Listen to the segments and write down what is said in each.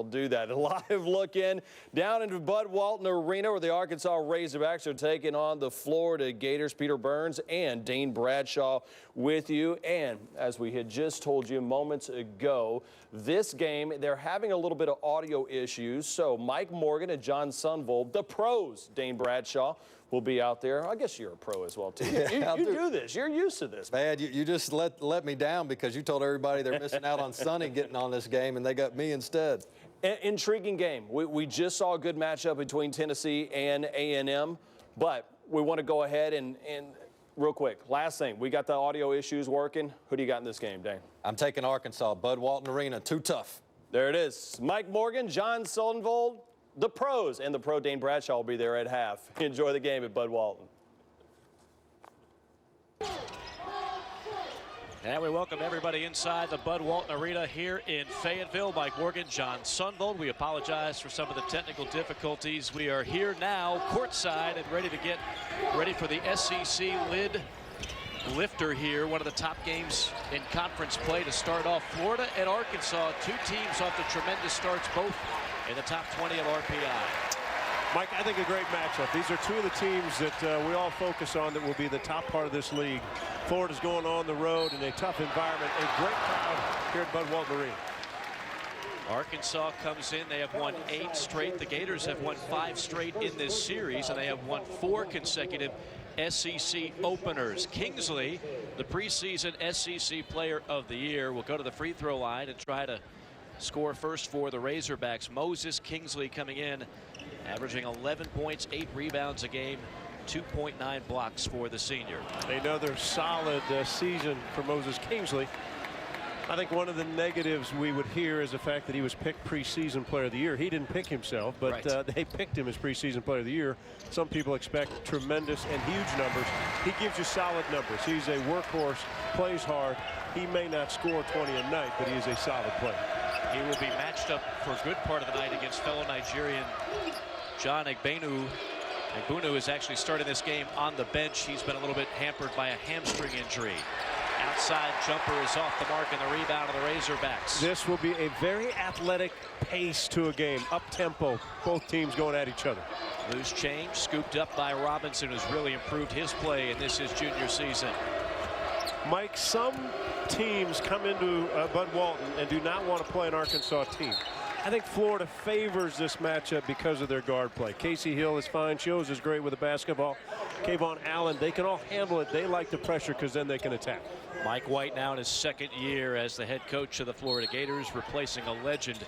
We'll do that. A live look in down into Bud Walton Arena where the Arkansas Razorbacks are taking on the Florida Gators. Peter Burns and Dane Bradshaw with you. And as we had just told you moments ago, this game, they're having a little bit of audio issues. So Mike Morgan and John Sundvold, the pros, Dane Bradshaw, will be out there. I guess you're a pro as well, too. You do this. You're used to this. Man, you just let me down because you told everybody they're missing out on Sonny getting on this game, and they got me instead. Intriguing game. We just saw a good matchup between Tennessee and A&M, but we want to go ahead and real quick, last thing, we got the audio issues working. Who do you got in this game, Dane? I'm taking Arkansas, Bud Walton Arena, too tough. There it is. Mike Morgan, John Sundvold, the pros, and the pro Dane Bradshaw will be there at half. Enjoy the game at Bud Walton. And we welcome everybody inside the Bud Walton Arena here in Fayetteville. Mike Morgan, John Sundvold. We apologize for some of the technical difficulties. We are here now courtside and ready to get ready for the SEC lid lifter here. One of the top games in conference play to start off. Florida and Arkansas, two teams off to tremendous starts, both in the top 20 of RPI. Mike, I think a great matchup. These are two of the teams that we all focus on that will be the top part of this league. Florida's going on the road in a tough environment. A great crowd here at Bud Walton Arena. Arkansas comes in. They have won 8 straight. The Gators have won 5 straight in this series, and they have won 4 consecutive SEC openers. Kingsley, the preseason SEC Player of the Year, will go to the free throw line and try to score first for the Razorbacks. Moses Kingsley coming in, averaging 11 points, 8 rebounds a game, 2.9 blocks for the senior. Another solid season for Moses Kingsley. I think one of the negatives we would hear is the fact that he was picked preseason Player of the Year. He didn't pick himself, but right. They picked him as preseason Player of the Year. Some people expect tremendous and huge numbers. He gives you solid numbers. He's a workhorse, plays hard. He may not score 20 a night, but he is a solid player. He will be matched up for a good part of the night against fellow Nigerian John Egbunu. Egbunu is actually starting this game on the bench. He's been a little bit hampered by a hamstring injury. Outside jumper is off the mark, and the rebound of the Razorbacks. This will be a very athletic pace to a game, up-tempo, both teams going at each other. Loose change, scooped up by Robinson, who's really improved his play in this his junior season. Mike, some teams come into Bud Walton and do not want to play an Arkansas team. I think Florida favors this matchup because of their guard play. Casey Hill is fine. Shows is great with the basketball. Kayvon Allen, they can all handle it. They like the pressure because then they can attack. Mike White now in his second year as the head coach of the Florida Gators, replacing a legend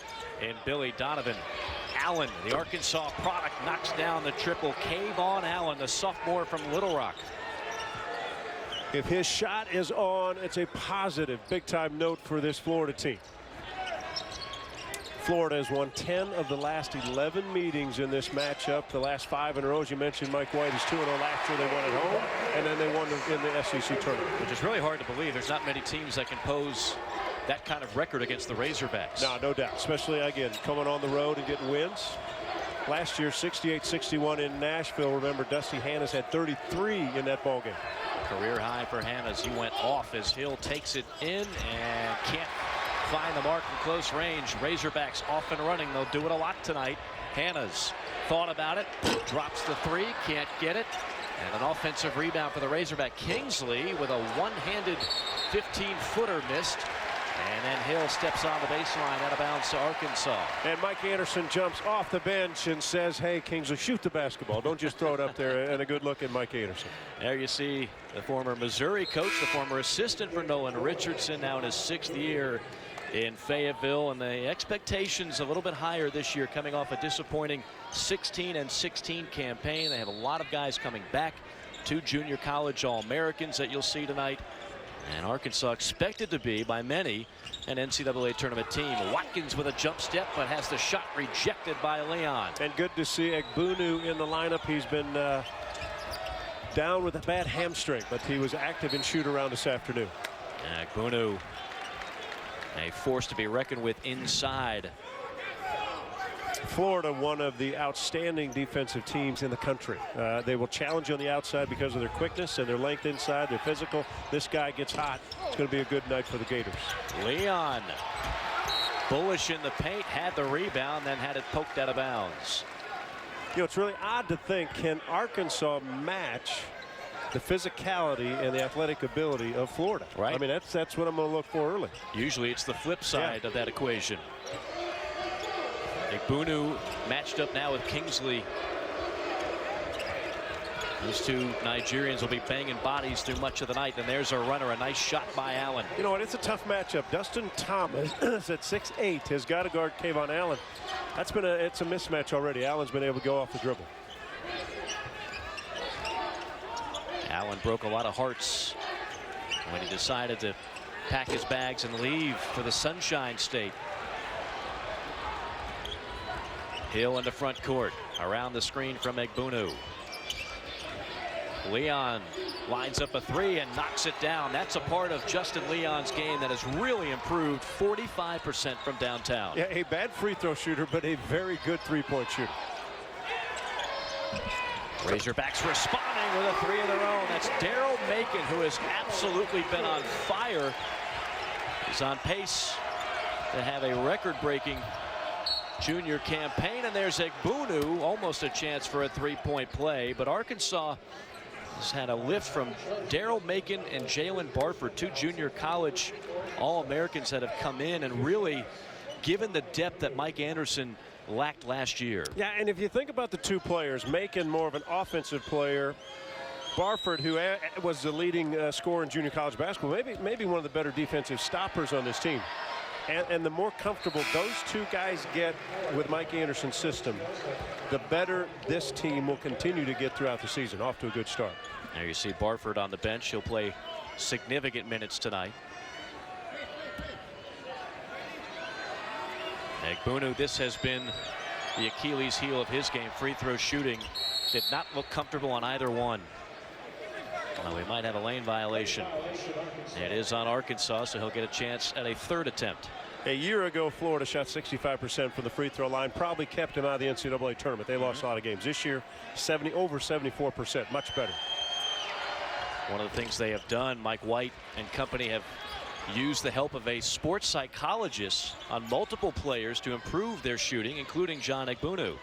in Billy Donovan. Allen, the Arkansas product, knocks down the triple. Kayvon Allen, the sophomore from Little Rock. If his shot is on, it's a positive, big-time note for this Florida team. Florida has won 10 of the last 11 meetings in this matchup. The last 5 in a row, as you mentioned, Mike White is 2-0 last year. They won at home, and then they won in the SEC tournament. Which is really hard to believe. There's not many teams that can pose that kind of record against the Razorbacks. No doubt, especially, again, coming on the road and getting wins. Last year, 68-61 in Nashville. Remember, Dusty Hannes had 33 in that ballgame. Career high for Hannes. He went off as Hill takes it in and can't find the mark from close range. Razorbacks off and running. They'll do it a lot tonight. Hannes thought about it, drops the 3, can't get it, and an offensive rebound for the Razorback. Kingsley with a one-handed 15-footer missed, and then Hill steps on the baseline out of bounds to Arkansas. And Mike Anderson jumps off the bench and says, hey, Kingsley, shoot the basketball. Don't just throw it up there. And a good look at Mike Anderson. There you see the former Missouri coach, the former assistant for Nolan Richardson, now in his 6th year in Fayetteville, and the expectations a little bit higher this year, coming off a disappointing 16-16 campaign. They have a lot of guys coming back, 2 junior college All-Americans that you'll see tonight, and Arkansas expected to be, by many, an NCAA tournament team. Watkins with a jump step, but has the shot rejected by Leon. And good to see Egbunu in the lineup. He's been down with a bad hamstring, but he was active in shoot-around this afternoon. Egbunu, a force to be reckoned with inside. Florida, one of the outstanding defensive teams in the country. They will challenge you on the outside because of their quickness and their length inside. They're physical. This guy gets hot. It's going to be a good night for the Gators. Leon Bullish in the paint, had the rebound, then had it poked out of bounds. You know, it's really odd to think, can Arkansas match the physicality and the athletic ability of Florida? Right. I mean, that's what I'm going to look for early. Usually it's the flip side of that equation. Egbunu matched up now with Kingsley. Those two Nigerians will be banging bodies through much of the night. And there's a runner, a nice shot by Allen. You know what? It's a tough matchup. Dustin Thomas at 6'8" has got to guard Kayvon Allen. It's a mismatch already. Allen's been able to go off the dribble. Allen broke a lot of hearts when he decided to pack his bags and leave for the Sunshine State. Hill into front court, around the screen from Egbunu. Leon lines up a three and knocks it down. That's a part of Justin Leon's game that has really improved. 45% from downtown. Yeah, a bad free throw shooter, but a very good three-point shooter. Razorbacks responding with a three of their own. That's Daryl Macon, who has absolutely been on fire. He's on pace to have a record-breaking junior campaign. And there's Egbunu, almost a chance for a three-point play. But Arkansas has had a lift from Daryl Macon and Jalen Barford, two junior college All-Americans that have come in and really given the depth that Mike Anderson lacked last year. Yeah, and if you think about the two players, Macon more of an offensive player, Barford, who was the leading scorer in junior college basketball, maybe one of the better defensive stoppers on this team. And the more comfortable those two guys get with Mike Anderson's system, the better this team will continue to get throughout the season. Off to a good start. There you see Barford on the bench. He'll play significant minutes tonight. Egbunu, this has been the Achilles heel of his game. Free throw shooting did not look comfortable on either one. Well, we might have a lane violation. It is on Arkansas, so he'll get a chance at a third attempt. A year ago, Florida shot 65% from the free throw line, probably kept him out of the NCAA tournament. They lost a lot of games. This year, over 74%, much better. One of the things they have done, Mike White and company have used the help of a sports psychologist on multiple players to improve their shooting, including John Egbunu.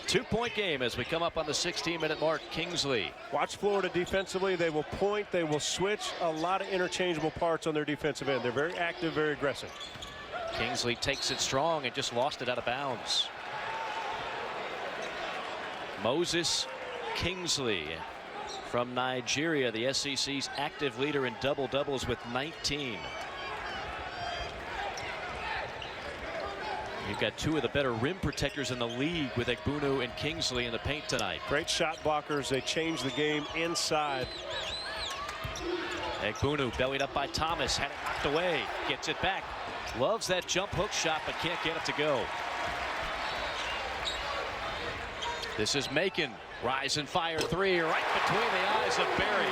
Two-point game as we come up on the 16-minute mark. Kingsley. Watch Florida defensively. They will point. They will switch. A lot of interchangeable parts on their defensive end. They're very active, very aggressive. Kingsley takes it strong and just lost it out of bounds. Moses Kingsley from Nigeria, the SEC's active leader in double-doubles with 19. You've got two of the better rim protectors in the league with Egbunu and Kingsley in the paint tonight. Great shot blockers. They change the game inside. Egbunu bellied up by Thomas, had it knocked away, gets it back. Loves that jump hook shot, but can't get it to go. This is Macon. Rise and fire three right between the eyes of Berry.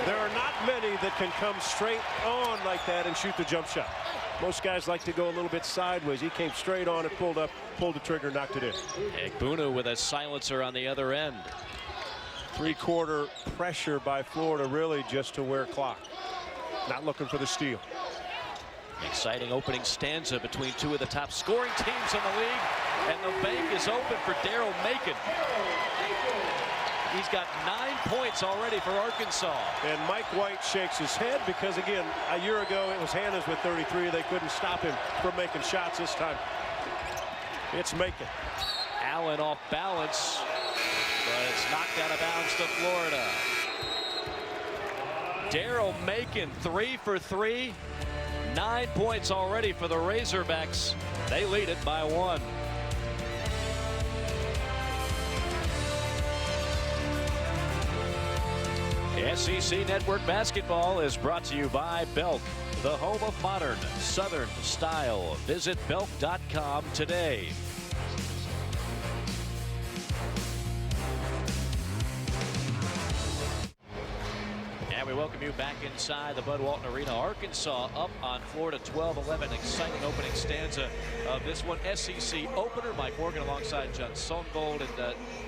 There are not many that can come straight on like that and shoot the jump shot. Most guys like to go a little bit sideways. He came straight on it, pulled the trigger, knocked it in. Egbunu with a silencer on the other end. Three-quarter pressure by Florida, really just to wear clock. Not looking for the steal. Exciting opening stanza between two of the top scoring teams in the league. And the bank is open for Daryl Macon. He's got 9 points already for Arkansas. And Mike White shakes his head because, again, a year ago it was Hannes with 33. They couldn't stop him from making shots this time. It's Macon. Allen off balance, but it's knocked out of bounds to Florida. Daryl Macon 3 for 3. 9 points already for the Razorbacks. They lead it by 1. SEC Network Basketball is brought to you by Belk, the home of modern Southern style. Visit belk.com today. And we welcome you back inside the Bud Walton Arena. Arkansas up on Florida 12-11. Exciting opening stanza of this one. SEC opener. Mike Morgan alongside John Songold.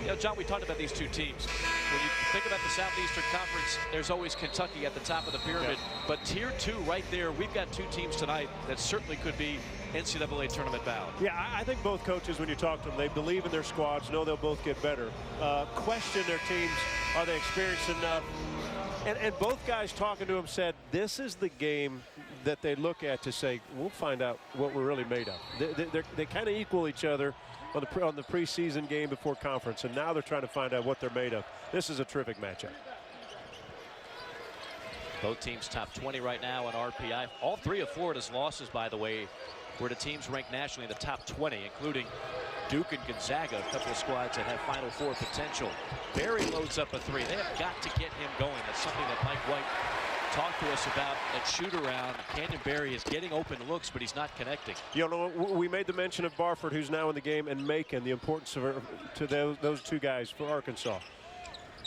And, John, we talked about these two teams. When you think about the Southeastern Conference, there's always Kentucky at the top of the pyramid. Yeah. But Tier 2 right there, we've got two teams tonight that certainly could be NCAA tournament bound. Yeah, I think both coaches, when you talk to them, they believe in their squads, know they'll both get better. Question their teams, are they experienced enough? And both guys talking to him said, this is the game that they look at to say, we'll find out what we're really made of. They kind of equal each other on the preseason game before conference, and now they're trying to find out what they're made of. This is a terrific matchup. Both teams top 20 right now on RPI. All three of Florida's losses, by the way, were to teams ranked nationally in the top 20, including Duke and Gonzaga, a couple of squads that have Final Four potential. Berry loads up a three. They have got to get him going. That's something that Mike White talked to us about at shoot-around. Canyon Berry is getting open looks, but he's not connecting. You know, we made the mention of Barford, who's now in the game, and Macon, the importance of to those two guys for Arkansas.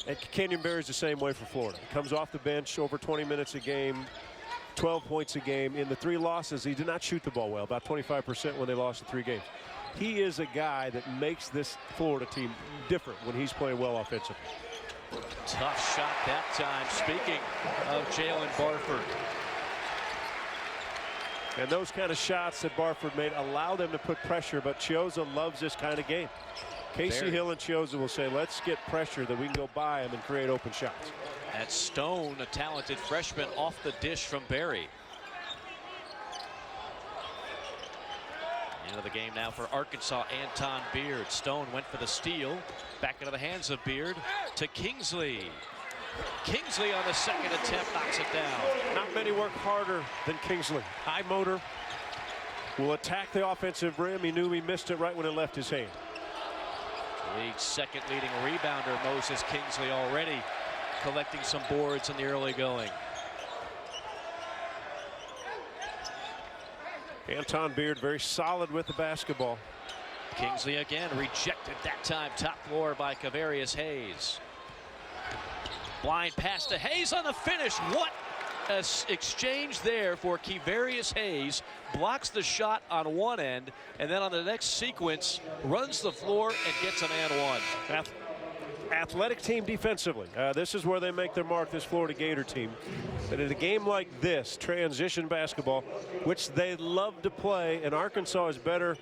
And Canyon Berry's the same way for Florida. He comes off the bench over 20 minutes a game, 12 points a game. In the three losses, he did not shoot the ball well, about 25% when they lost the 3 games. He is a guy that makes this Florida team different when he's playing well offensively. Tough shot that time. Speaking of Jalen Barford. And those kind of shots that Barford made allow them to put pressure, but Chiozza loves this kind of game. Casey Hill and Chiozza will say, let's get pressure that we can go by him and create open shots. That's Stone, a talented freshman, off the dish from Berry. Into the game now for Arkansas, Anton Beard. Stone went for the steal. Back into the hands of Beard to Kingsley. Kingsley on the second attempt knocks it down. Not many work harder than Kingsley. High motor, will attack the offensive rim. He knew he missed it right when it left his hand. League's second leading rebounder, Moses Kingsley, already collecting some boards in the early going. Anton Beard very solid with the basketball. Kingsley again rejected that time. Top floor by Kavarius Hayes. Blind pass to Hayes on the finish. What an exchange there for Kavarius Hayes. Blocks the shot on one end, and then on the next sequence runs the floor and gets an and one. Athletic team defensively. This is where they make their mark, this Florida Gator team. But in a game like this, transition basketball, which they love to play, and Arkansas is better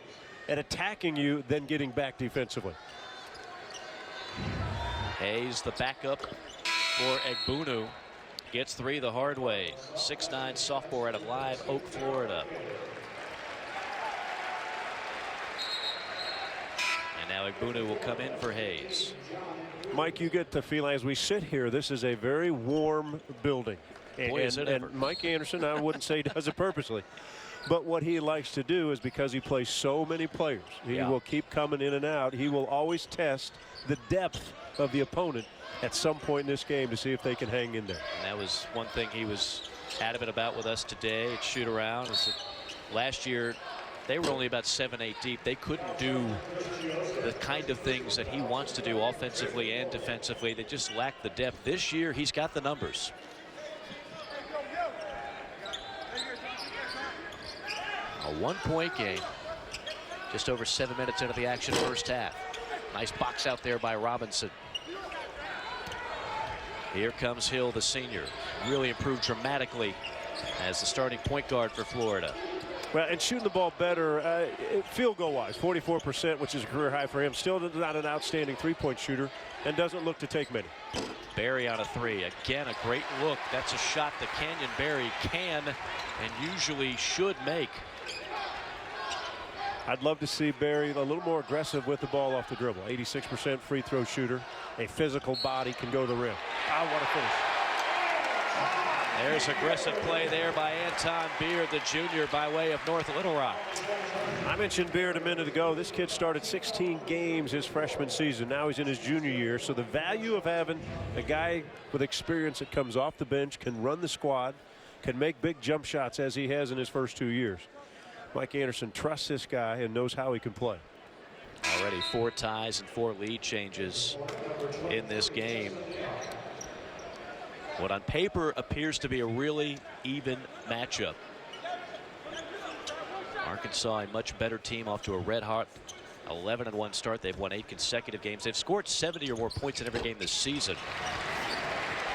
at attacking you than getting back defensively. Hayes, the backup for Egbunu, gets 3 the hard way. 6'9" sophomore out of Live Oak, Florida. And now Egbunu will come in for Hayes. Mike, you get the feeling as we sit here, this is a very warm building. And Mike Anderson, I wouldn't say he does it purposely, but what he likes to do is because he plays so many players, he will keep coming in and out. He will always test the depth of the opponent at some point in this game to see if they can hang in there. And that was one thing he was adamant about with us today at shoot around. Is that last year they were only about 7-8 deep. They couldn't do the kind of things that he wants to do offensively and defensively. They just lacked the depth. This year he's got the numbers. A 1-point game. Just over 7 minutes into the action, first half. Nice box out there by Robinson. Here comes Hill, the senior. Really improved dramatically as the starting point guard for Florida. Well, and shooting the ball better, field goal wise, 44%, which is a career high for him. Still not an outstanding 3-point shooter and doesn't look to take many. Berry on a 3. Again, a great look. That's a shot that Canyon Berry can and usually should make. I'd love to see Berry a little more aggressive with the ball off the dribble. 86% free throw shooter. A physical body, can go to the rim. Ah, what a finish. There's aggressive play there by Anton Beard, the junior, by way of North Little Rock. I mentioned Beard a minute ago. This kid started 16 games his freshman season. Now he's in his junior year. So the value of having a guy with experience that comes off the bench, can run the squad, can make big jump shots as he has in his first 2 years. Mike Anderson trusts this guy and knows how he can play. Already 4 ties and 4 lead changes in this game. what on paper appears to be a really even matchup. Arkansas, a much better team, off to a red-hot 11-1 start. They've won 8 consecutive games. They've scored 70 or more points in every game this season.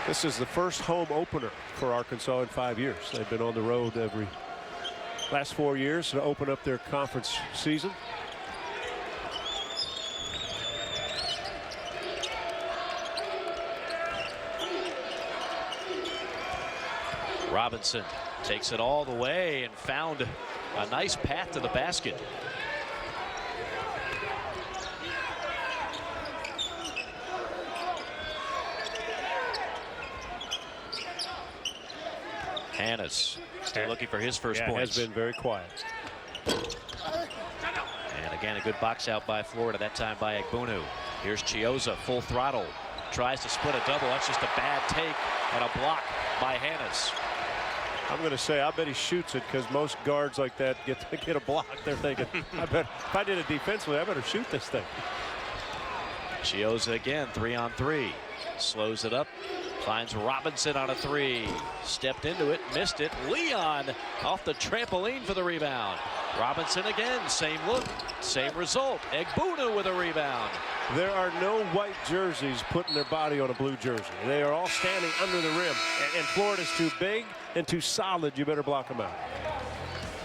This is the first home opener for Arkansas in 5 years. They've been on the road every last 4 years to open up their conference season. Robinson takes it all the way and found a nice path to the basket. Hannes still looking for his first points. Has been very quiet. And again, a good box out by Florida, that time by Egbunu. Here's Chiozza, full throttle. Tries to split a double. That's just a bad take and a block by Hannes. I'm going to say, I bet he shoots it, because most guards like that get a block. They're thinking, I bet if I did it defensively, I better shoot this thing. Chiozza again, 3-on-3. Slows it up. Finds Robinson on a 3. Stepped into it, missed it. Leon off the trampoline for the rebound. Robinson again, same look, same result. Egbunu with a rebound. There are no white jerseys putting their body on a blue jersey. They are all standing under the rim. And Florida's too big and too solid. You better block them out.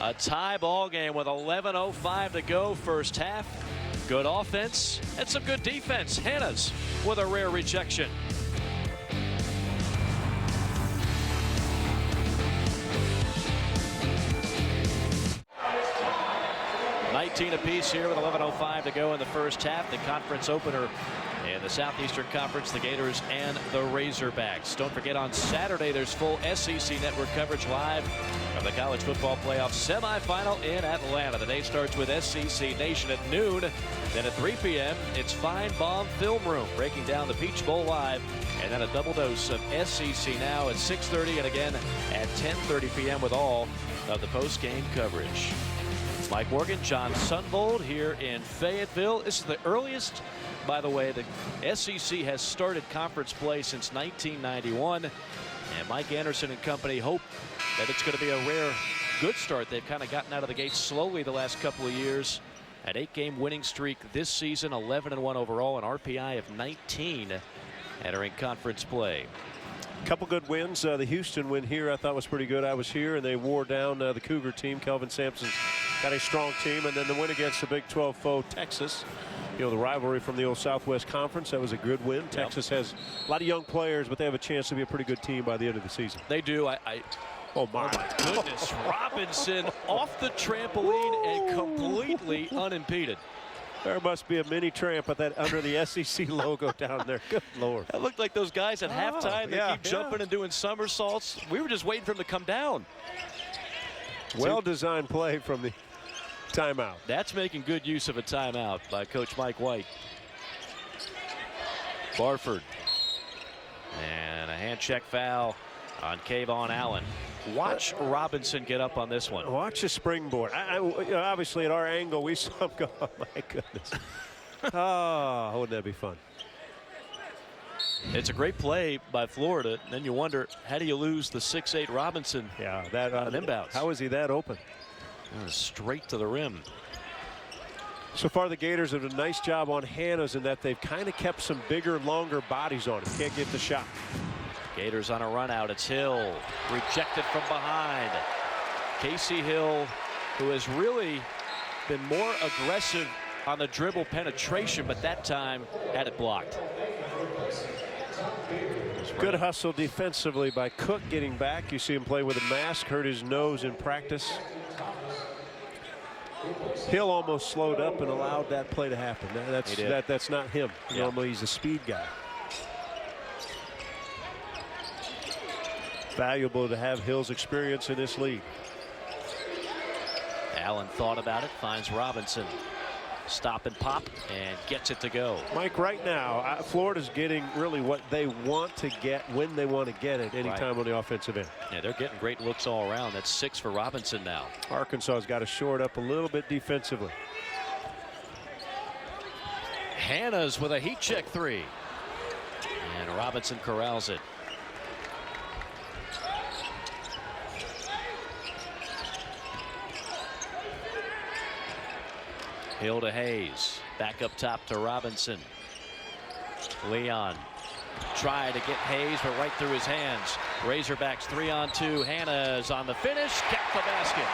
A tie ball game with 11:05 to go, first half. Good offense and some good defense. Hannes with a rare rejection. 19 apiece here with 11:05 to go in the first half. The conference opener in the Southeastern Conference, the Gators and the Razorbacks. Don't forget, on Saturday there's full SEC network coverage live from the College Football Playoff semifinal in Atlanta. The day starts with SEC Nation at noon. Then at 3 p.m. it's Feinbaum Film Room breaking down the Peach Bowl live. And then a double dose of SEC Now at 6:30 and again at 10:30 p.m. with all of the post-game coverage. Mike Morgan, John Sunvold here in Fayetteville. This is the earliest, by the way, the SEC has started conference play since 1991. And Mike Anderson and company hope that it's going to be a rare good start. They've kind of gotten out of the gate slowly the last couple of years. An 8-game winning streak this season, 11-1 overall, an RPI of 19 entering conference play. Couple good wins. The Houston win here I thought was pretty good. I was here, and they wore down the Cougar team. Kelvin Sampson's got a strong team. And then the win against the Big 12 foe, Texas. You know, the rivalry from the old Southwest Conference. That was a good win. Yep. Texas has a lot of young players, but they have a chance to be a pretty good team by the end of the season. They do. Oh my goodness. Robinson off the trampoline and completely unimpeded. There must be a mini tramp at that under the SEC logo down there. Good Lord. That looked like those guys at halftime. They keep jumping and doing somersaults. We were just waiting for him to come down. Well-designed play from the timeout. That's making good use of a timeout by Coach Mike White. Barford. And a hand check foul on Kayvon Allen. Watch Robinson get up on this one. Watch the springboard. Obviously, at our angle, we saw him go, oh, my goodness. Oh, wouldn't that be fun? It's a great play by Florida. Then you wonder, how do you lose the 6'8" Robinson? Yeah, that on inbounds. How is he that open? Straight to the rim. So far, the Gators have done a nice job on Hannes in that they've kind of kept some bigger, longer bodies on him. Can't get the shot. Gators on a run out. It's Hill, rejected from behind. Casey Hill, who has really been more aggressive on the dribble penetration, but that time had it blocked. Good hustle defensively by Cook getting back. You see him play with a mask, hurt his nose in practice. Hill almost slowed up and allowed that play to happen. That's not him. Yeah. Normally he's a speed guy. Valuable to have Hill's experience in this league. Allen thought about it, finds Robinson. Stop and pop, and gets it to go. Mike, right now, Florida's getting really what they want to get when they want to get it anytime on the offensive end. Yeah, they're getting great looks all around. That's 6 for Robinson now. Arkansas has got to shore it up a little bit defensively. Hannes with a heat check 3. And Robinson corrals it. Hill to Hayes. Back up top to Robinson. Leon tried to get Hayes, but right through his hands. Razorbacks 3-on-2. Hannah's on the finish. Got the basket.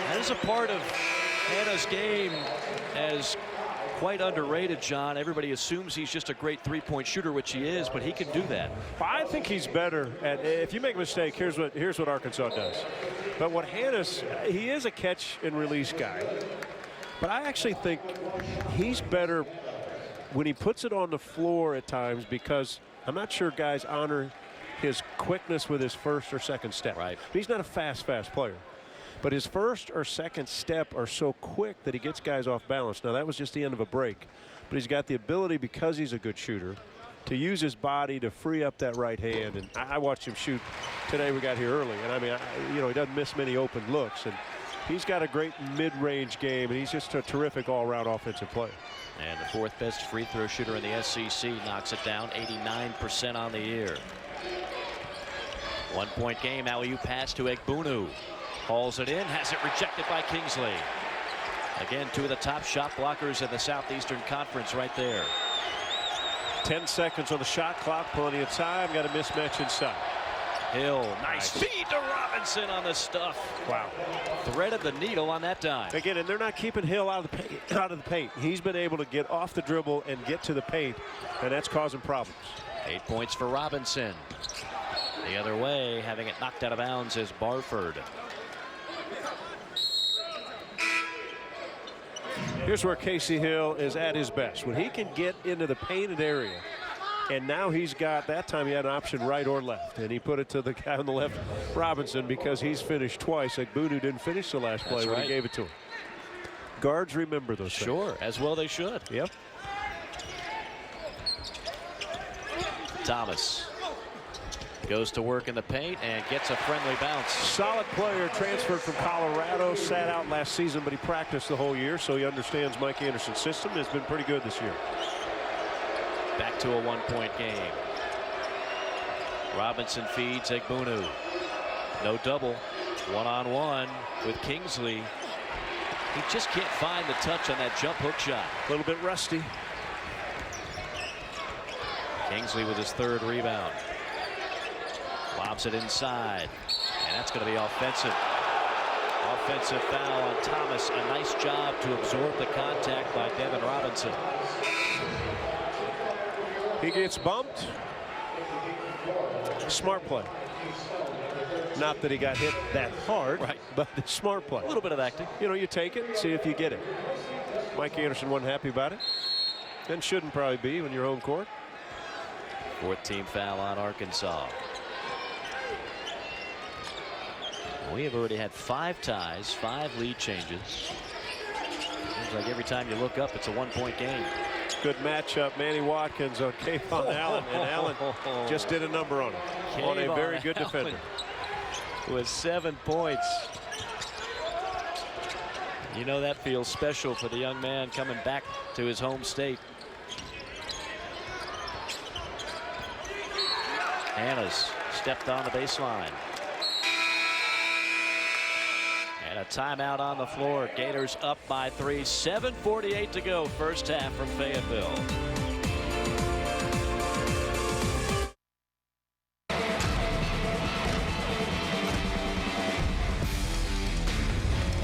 That is a part of Hannah's game as quite underrated, John. Everybody assumes he's just a great three-point shooter, which he is, but he can do that. I think he's better at, if you make a mistake, here's what Arkansas does. But what Hannah's, he is a catch and release guy. But I actually think he's better when he puts it on the floor at times, because I'm not sure guys honor his quickness with his first or second step. Right. He's not a fast player. But his first or second step are so quick that he gets guys off balance. Now, that was just the end of a break. But he's got the ability, because he's a good shooter, to use his body to free up that right hand. And I watched him shoot today. We got here early. And, I mean, he doesn't miss many open looks. And he's got a great mid-range game, and he's just a terrific all-around offensive player. And the fourth best free throw shooter in the SEC knocks it down, 89% on the year. 1-point game. Alley-oop pass to Egbunu. Hauls it in, has it rejected by Kingsley. Again, two of the top shot blockers in the Southeastern Conference right there. 10 seconds on the shot clock, plenty of time. Got a mismatch inside. Hill, nice feed to Robinson on the stuff. Wow. Threaded the needle on that dime. Again, and they're not keeping Hill out of the paint. He's been able to get off the dribble and get to the paint, and that's causing problems. 8 points for Robinson. The other way, having it knocked out of bounds, is Barford. Here's where Casey Hill is at his best. When he can get into the painted area, and now he's got, that time he had an option right or left, and he put it to the guy on the left, Robinson, because he's finished twice. Egbunu didn't finish the last play when he gave it to him. Guards remember those things. Sure, as well they should. Yep. Thomas goes to work in the paint and gets a friendly bounce. Solid player, transferred from Colorado, sat out last season, but he practiced the whole year, so he understands Mike Anderson's system. Has been pretty good this year. Back to a 1-point game. Robinson feeds Egbunu. No double. One-on-one with Kingsley. He just can't find the touch on that jump hook shot. A little bit rusty. Kingsley with his third rebound. Lobs it inside, and that's going to be offensive. Offensive foul on Thomas. A nice job to absorb the contact by Devin Robinson. He gets bumped. Smart play. Not that he got hit that hard, right, but the smart play. A little bit of acting. You take it and see if you get it. Mike Anderson wasn't happy about it. And shouldn't probably be when you're home court. Fourth team foul on Arkansas. We have already had 5 ties, 5 lead changes. Seems like every time you look up, it's a 1-point game. Good matchup. Manny Watkins on Kayvon Allen, and Allen just did a number on him. On a very good defender. With 7 points. You know that feels special for the young man coming back to his home state. Hannah's stepped on the baseline. And a timeout on the floor. Gators up by 3. 7:48 to go. First half from Fayetteville.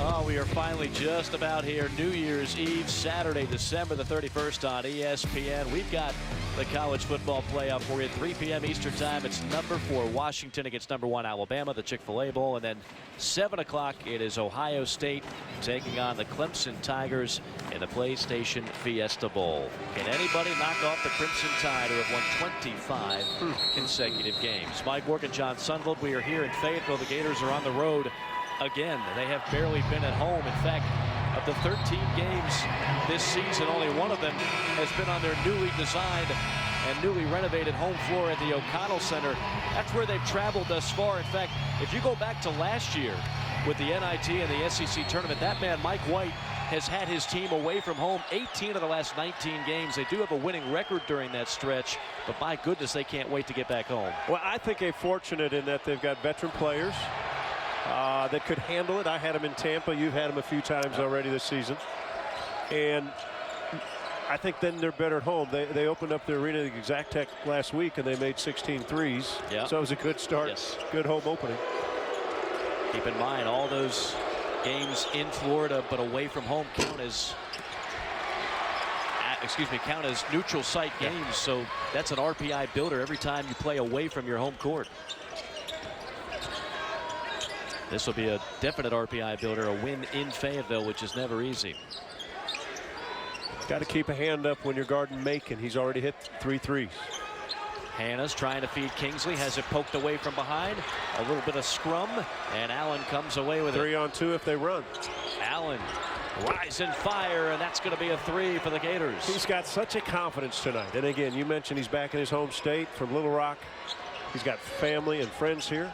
Oh, we are finally just about here. New Year's Eve, Saturday, December the 31st on ESPN. We've got the college football playoff for you. 3 p.m. Eastern time. It's number 4 Washington against number 1 Alabama, the Chick-fil-A Bowl. And then 7 o'clock, it is Ohio State taking on the Clemson Tigers in the PlayStation Fiesta Bowl. Can anybody knock off the Crimson Tide, who have won 25 consecutive games? Mike Morgan, John Sundvold. We are here in Fayetteville. The Gators are on the road again. They have barely been at home. In fact, of the 13 games this season, only one of them has been on their newly designed and newly renovated home floor at the O'Connell Center. That's where they've traveled thus far. In fact, if you go back to last year with the NIT and the SEC tournament, that man, Mike White, has had his team away from home 18 of the last 19 games. They do have a winning record during that stretch, but my goodness, they can't wait to get back home. Well, I think they're fortunate in that they've got veteran players. that could handle it. I had him in Tampa. You've had him a few times already this season. And I think then they're better at home. They opened up their arena at Exactech last week, and they made 16 threes. Yeah. So it was a good start. Yes. Good home opening. Keep in mind, all those games in Florida but away from home count as neutral site games. So that's an RPI builder every time you play away from your home court. This will be a definite RPI builder, a win in Fayetteville, which is never easy. Got to keep a hand up when you're guarding Macon. He's already hit 3 threes. Hannah's trying to feed Kingsley, has it poked away from behind. A little bit of scrum, and Allen comes away with 3 on 2 if they run. Allen rising fire, and that's going to be a 3 for the Gators. He's got such a confidence tonight. And again, you mentioned he's back in his home state from Little Rock. He's got family and friends here.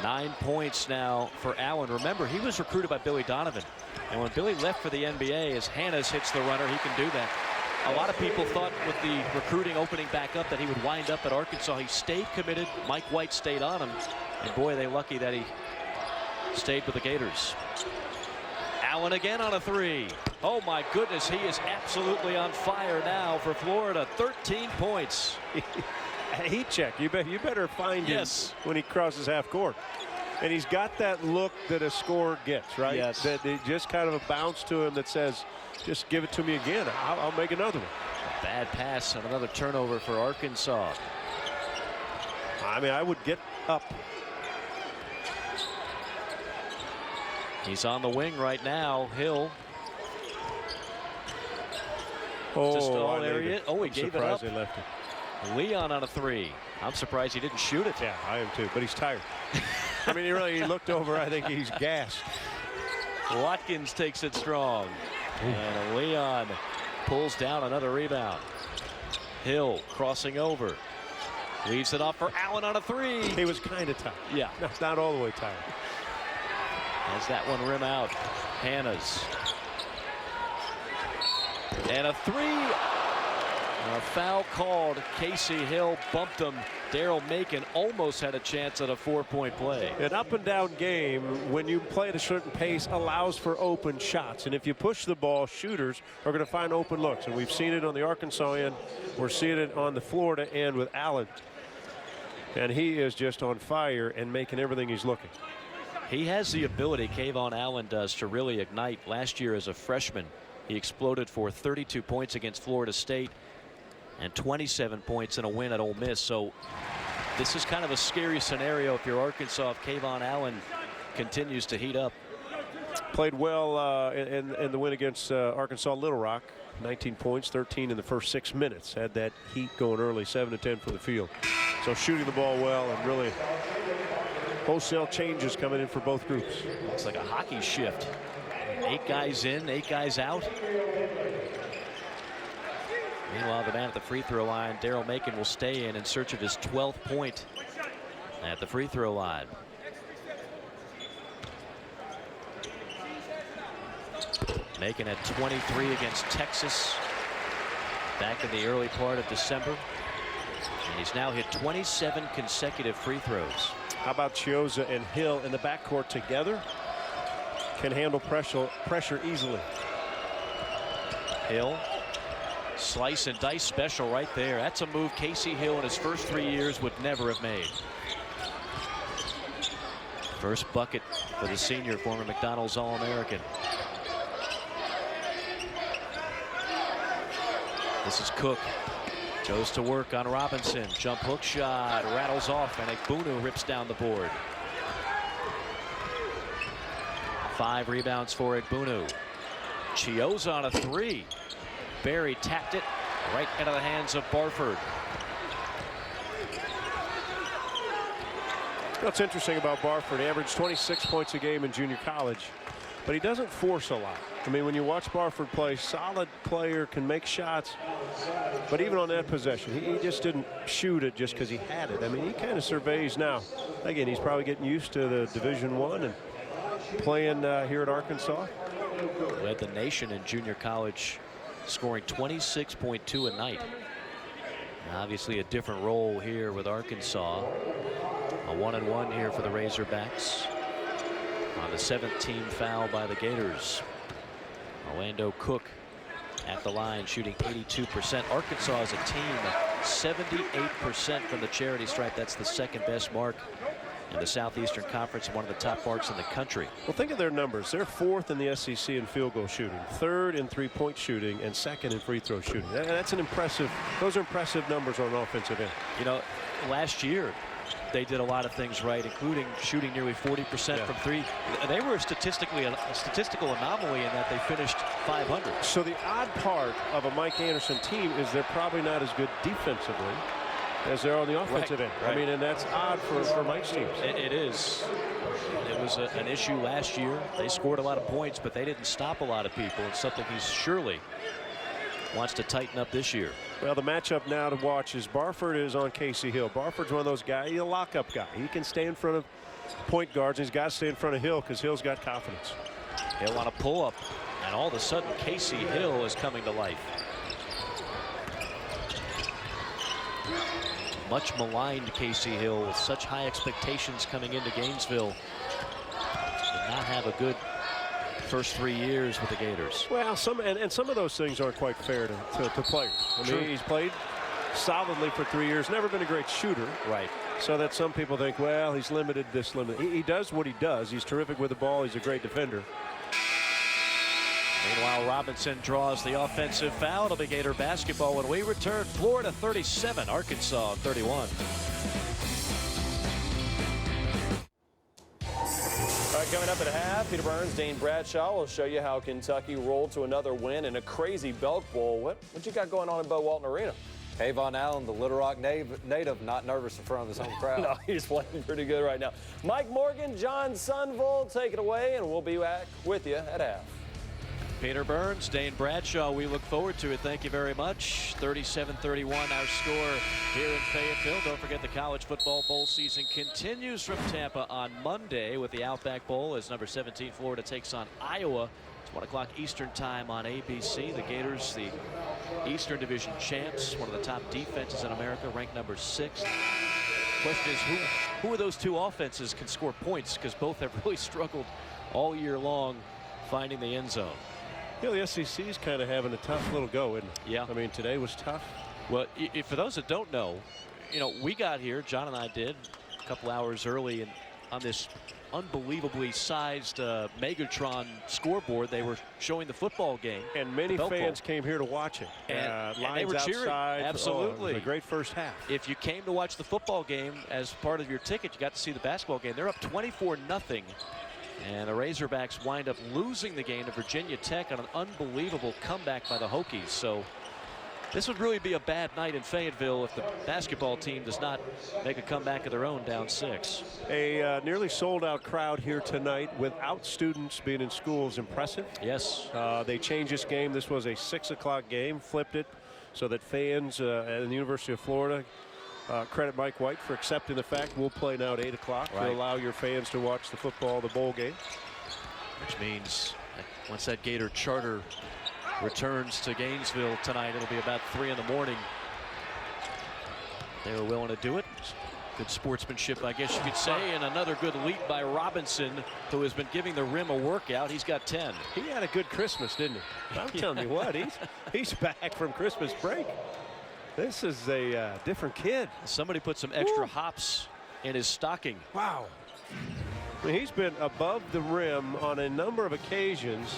9 points now for Allen. Remember, he was recruited by Billy Donovan. And when Billy left for the NBA, as Hannah's hits the runner, he can do that. A lot of people thought with the recruiting opening back up that he would wind up at Arkansas. He stayed committed. Mike White stayed on him. And boy, they lucky that he stayed with the Gators. Allen again on a 3. Oh my goodness, he is absolutely on fire now for Florida. 13 points. Heat check. You better find him when he crosses half court. And he's got that look that a scorer gets, right? Yes. That it just kind of a bounce to him that says, just give it to me again. I'll make another one. Bad pass and another turnover for Arkansas. I mean, I would get up. He's on the wing right now. Hill. Oh, there he is. Oh, he gave it up. Surprised they left it. Leon on a 3. I'm surprised he didn't shoot it. Yeah, I am too, but he's tired. I mean, he looked over. I think he's gassed. Watkins takes it strong. And Leon pulls down another rebound. Hill crossing over. Leaves it off for Allen on a 3. He was kind of tired. Yeah. Not all the way tired. Has that one rim out. Hannah's. And a 3. A foul called. Casey Hill bumped him. Daryl Macon almost had a chance at a 4-point play. An up and down game, when you play at a certain pace, allows for open shots. And if you push the ball, shooters are going to find open looks. And we've seen it on the Arkansas end. We're seeing it on the Florida end with Allen. And he is just on fire and making everything he's looking. He has the ability, Kayvon Allen does, to really ignite. Last year as a freshman, he exploded for 32 points against Florida State and 27 points in a win at Ole Miss. So this is kind of a scary scenario if you're Arkansas, if Kayvon Allen continues to heat up. Played well in the win against Arkansas Little Rock. 19 points, 13 in the first 6 minutes. Had that heat going early, 7 to 10 for the field. So shooting the ball well and really wholesale changes coming in for both groups. Looks like a hockey shift. 8 guys in, 8 guys out. Meanwhile, the man at the free throw line, Daryl Macon, will stay in search of his 12th point at the free throw line. Macon at 23 against Texas back in the early part of December. And he's now hit 27 consecutive free throws. How about Chiozza and Hill in the backcourt together? Can handle pressure easily. Hill. Slice and dice special right there. That's a move Casey Hill in his first 3 years would never have made. First bucket for the senior, former McDonald's All-American. This is Cook. Goes to work on Robinson. Jump hook shot. Rattles off, and Egbunu rips down the board. 5 rebounds for Egbunu. Chiozza on a 3. Barry tapped it right into the hands of Barford. What's interesting about Barford, he averaged 26 points a game in junior college, but he doesn't force a lot. I mean, when you watch Barford play, solid player, can make shots, but even on that possession, he just didn't shoot it just because he had it. I mean, he kind of surveys now. Again, he's probably getting used to the Division I and playing here at Arkansas. Led the nation in junior college, scoring 26.2 a night. Obviously a different role here with Arkansas. A 1-and-1 here for the Razorbacks on the 7th team foul by the Gators. Orlando Cook at the line shooting 82%. Arkansas as a team 78% from the charity stripe. That's the second best mark in the Southeastern Conference, one of the top marks in the country. Well, think of their numbers. They're 4th in the SEC in field goal shooting, 3rd in three-point shooting, and 2nd in free throw shooting. That's an impressive. Those are impressive numbers on offensive end. You know, last year they did a lot of things right, including shooting nearly 40% from three. They were a statistical anomaly in that they finished 500. So the odd part of a Mike Anderson team is they're probably not as good defensively as they're on the offensive end. Right. I mean, and that's odd for Mike's teams. It is. It was an issue last year. They scored a lot of points, but they didn't stop a lot of people. It's something he surely wants to tighten up this year. Well, the matchup now to watch is Barford is on Casey Hill. Barford's one of those guys, he's a lockup guy. He can stay in front of point guards. And he's got to stay in front of Hill because Hill's got confidence. Hill on a pull-up, and all of a sudden Casey Hill is coming to life. Much maligned Casey Hill with such high expectations coming into Gainesville. Did not have a good first 3 years with the Gators. Well, some of those things aren't quite fair to players. I mean, he's played solidly for 3 years, never been a great shooter. Right. So that some people think, well, he's limited, this limited. He does what he does. He's terrific with the ball. He's a great defender. Meanwhile, Robinson draws the offensive foul. It'll be Gator basketball when we return. Florida 37, Arkansas 31. All right, coming up at half, Peter Burns, Dane Bradshaw will show you how Kentucky rolled to another win in a crazy Belk Bowl. What you got going on at Bud Walton Arena? Avon Allen, the Little Rock native, not nervous in front of his home crowd. No, he's playing pretty good right now. Mike Morgan, John Sunville, take it away, and we'll be back with you at half. Peter Burns, Dane Bradshaw, we look forward to it. Thank you very much. 37-31 our score here in Fayetteville. Don't forget the college football bowl season continues from Tampa on Monday with the Outback Bowl as number 17 Florida takes on Iowa. It's 1 o'clock Eastern time on ABC. The Gators, the Eastern Division champs, one of the top defenses in America, ranked number 6. Question is, who of those two offenses can score points? Because both have really struggled all year long finding the end zone. You know, the SEC is kind of having a tough little go, isn't it? Yeah. I mean, today was tough. Well, for those that don't know, we got here, John and I did, a couple hours early, and on this unbelievably sized Megatron scoreboard, they were showing the football game. And many fans came here to watch it. And lines they were cheering. outside. Absolutely. It was a great first half. If you came to watch the football game as part of your ticket, you got to see the basketball game. They're up 24-0. And the Razorbacks wind up losing the game to Virginia Tech on an unbelievable comeback by the Hokies. So this would really be a bad night in Fayetteville if the basketball team does not make a comeback of their own down 6. A nearly sold-out crowd here tonight without students being in school is impressive. Yes. They changed this game. This was a 6 o'clock game, flipped it so that fans at the University of Florida credit Mike White for accepting the fact we'll play now at 8 o'clock to allow your fans to watch the football, the bowl game. Which means that once that Gator charter returns to Gainesville tonight, it'll be about 3 in the morning. They were willing to do it. Good sportsmanship, I guess you could say, and another good leap by Robinson, who has been giving the rim a workout. He's got 10. He had a good Christmas, didn't he? I'm telling you what, he's back from Christmas break. This is a different kid. Somebody put some extra hops in his stocking. Wow. I mean, he's been above the rim on a number of occasions.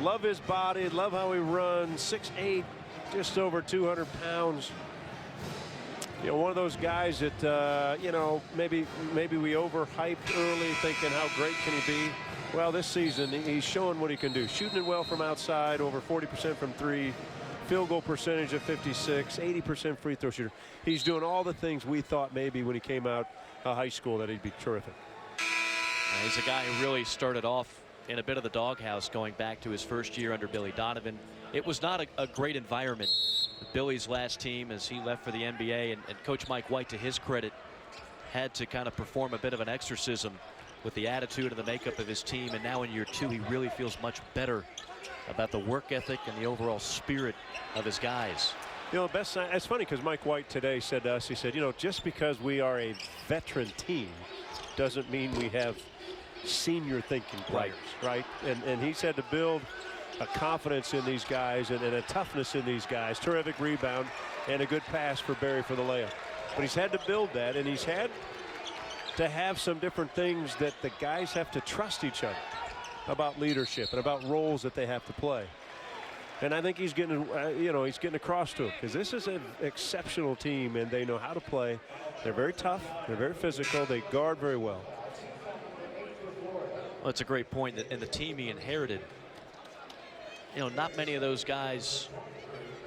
Love his body, love how he runs. 6'8", just over 200 pounds. You know, one of those guys that, maybe we overhyped early thinking how great can he be. Well, this season, he's showing what he can do. Shooting it well from outside, over 40% from 3. Field goal percentage of 56, 80% free throw shooter. He's doing all the things we thought maybe when he came out of high school that he'd be terrific. He's a guy who really started off in a bit of the doghouse going back to his first year under Billy Donovan. It was not a great environment. Billy's last team as he left for the NBA, and Coach Mike White, to his credit, had to kind of perform a bit of an exorcism with the attitude and the makeup of his team. And now in year 2, he really feels much better about the work ethic and the overall spirit of his guys. You know, the best sign, it's funny because Mike White today said to us, he said, you know, just because we are a veteran team doesn't mean we have senior thinking players, right? And he said to build a confidence in these guys and a toughness in these guys. Terrific rebound and a good pass for Barry for the layup. But he's had to build that, and he's had to have some different things that the guys have to trust each other about leadership and about roles that they have to play. And I think he's getting, he's getting across to him, because this is an exceptional team and they know how to play. They're very tough. They're very physical. They guard very well. Well, it's a great point. That in the team he inherited, not many of those guys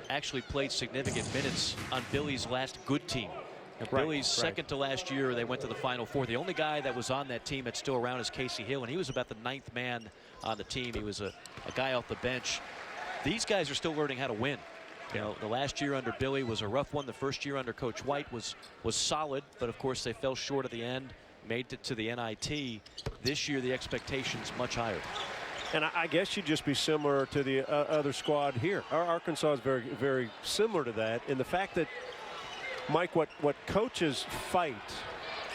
actually played significant minutes on Billy's last good team. Billy's second to last year, they went to the Final Four. The only guy that was on that team that's still around is Casey Hill, and he was about the 9th man on the team. He was a guy off the bench. These guys are still learning how to win. The last year under Billy was a rough one. The first year under Coach White was solid, but of course they fell short at the end, made it to the NIT. This year the expectation's much higher. And I guess you'd just be similar to the other squad here. Our Arkansas is very, very similar to that in the fact that, Mike, what coaches fight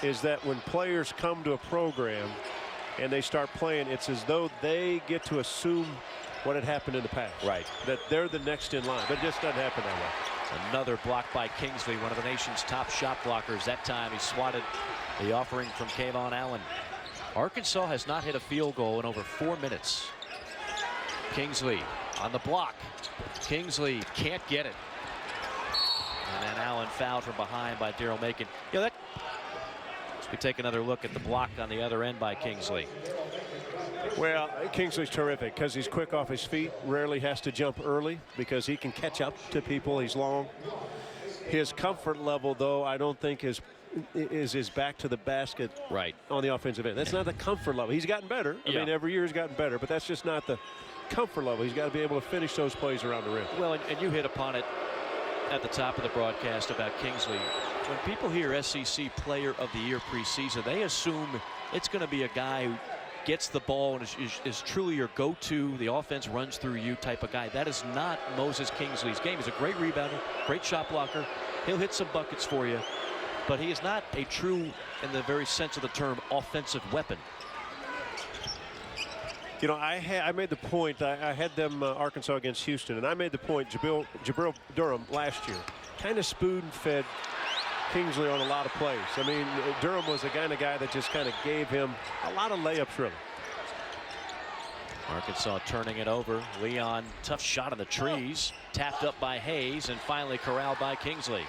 is that when players come to a program and they start playing, it's as though they get to assume what had happened in the past. Right. That they're the next in line. But it just doesn't happen that way. Another block by Kingsley, one of the nation's top shot blockers. That time he swatted the offering from Kayvon Allen. Arkansas has not hit a field goal in over 4 minutes. Kingsley on the block. Kingsley can't get it. And then Allen fouled from behind by Daryl Macon. Let's take another look at the block on the other end by Kingsley. Well, Kingsley's terrific because he's quick off his feet, rarely has to jump early because he can catch up to people. He's long. His comfort level, though, I don't think is his back to the basket on the offensive end. That's not the comfort level. He's gotten better. I mean, every year he's gotten better, but that's just not the comfort level. He's got to be able to finish those plays around the rim. Well, and you hit upon it at the top of the broadcast about Kingsley. When people hear SEC Player of the Year preseason, they assume it's going to be a guy who gets the ball and is truly your go-to, the offense runs through you type of guy. That is not Moses Kingsley's game. He's a great rebounder, great shot blocker. He'll hit some buckets for you, but he is not a true, in the very sense of the term, offensive weapon. I made the point. I had them Arkansas against Houston, and I made the point. Jabril Durham last year kind of spoon-fed Kingsley on a lot of plays. I mean, Durham was the kind of guy that just kind of gave him a lot of layups, really. Arkansas turning it over. Leon, tough shot in the trees, tapped up by Hayes, and finally corralled by Kingsley.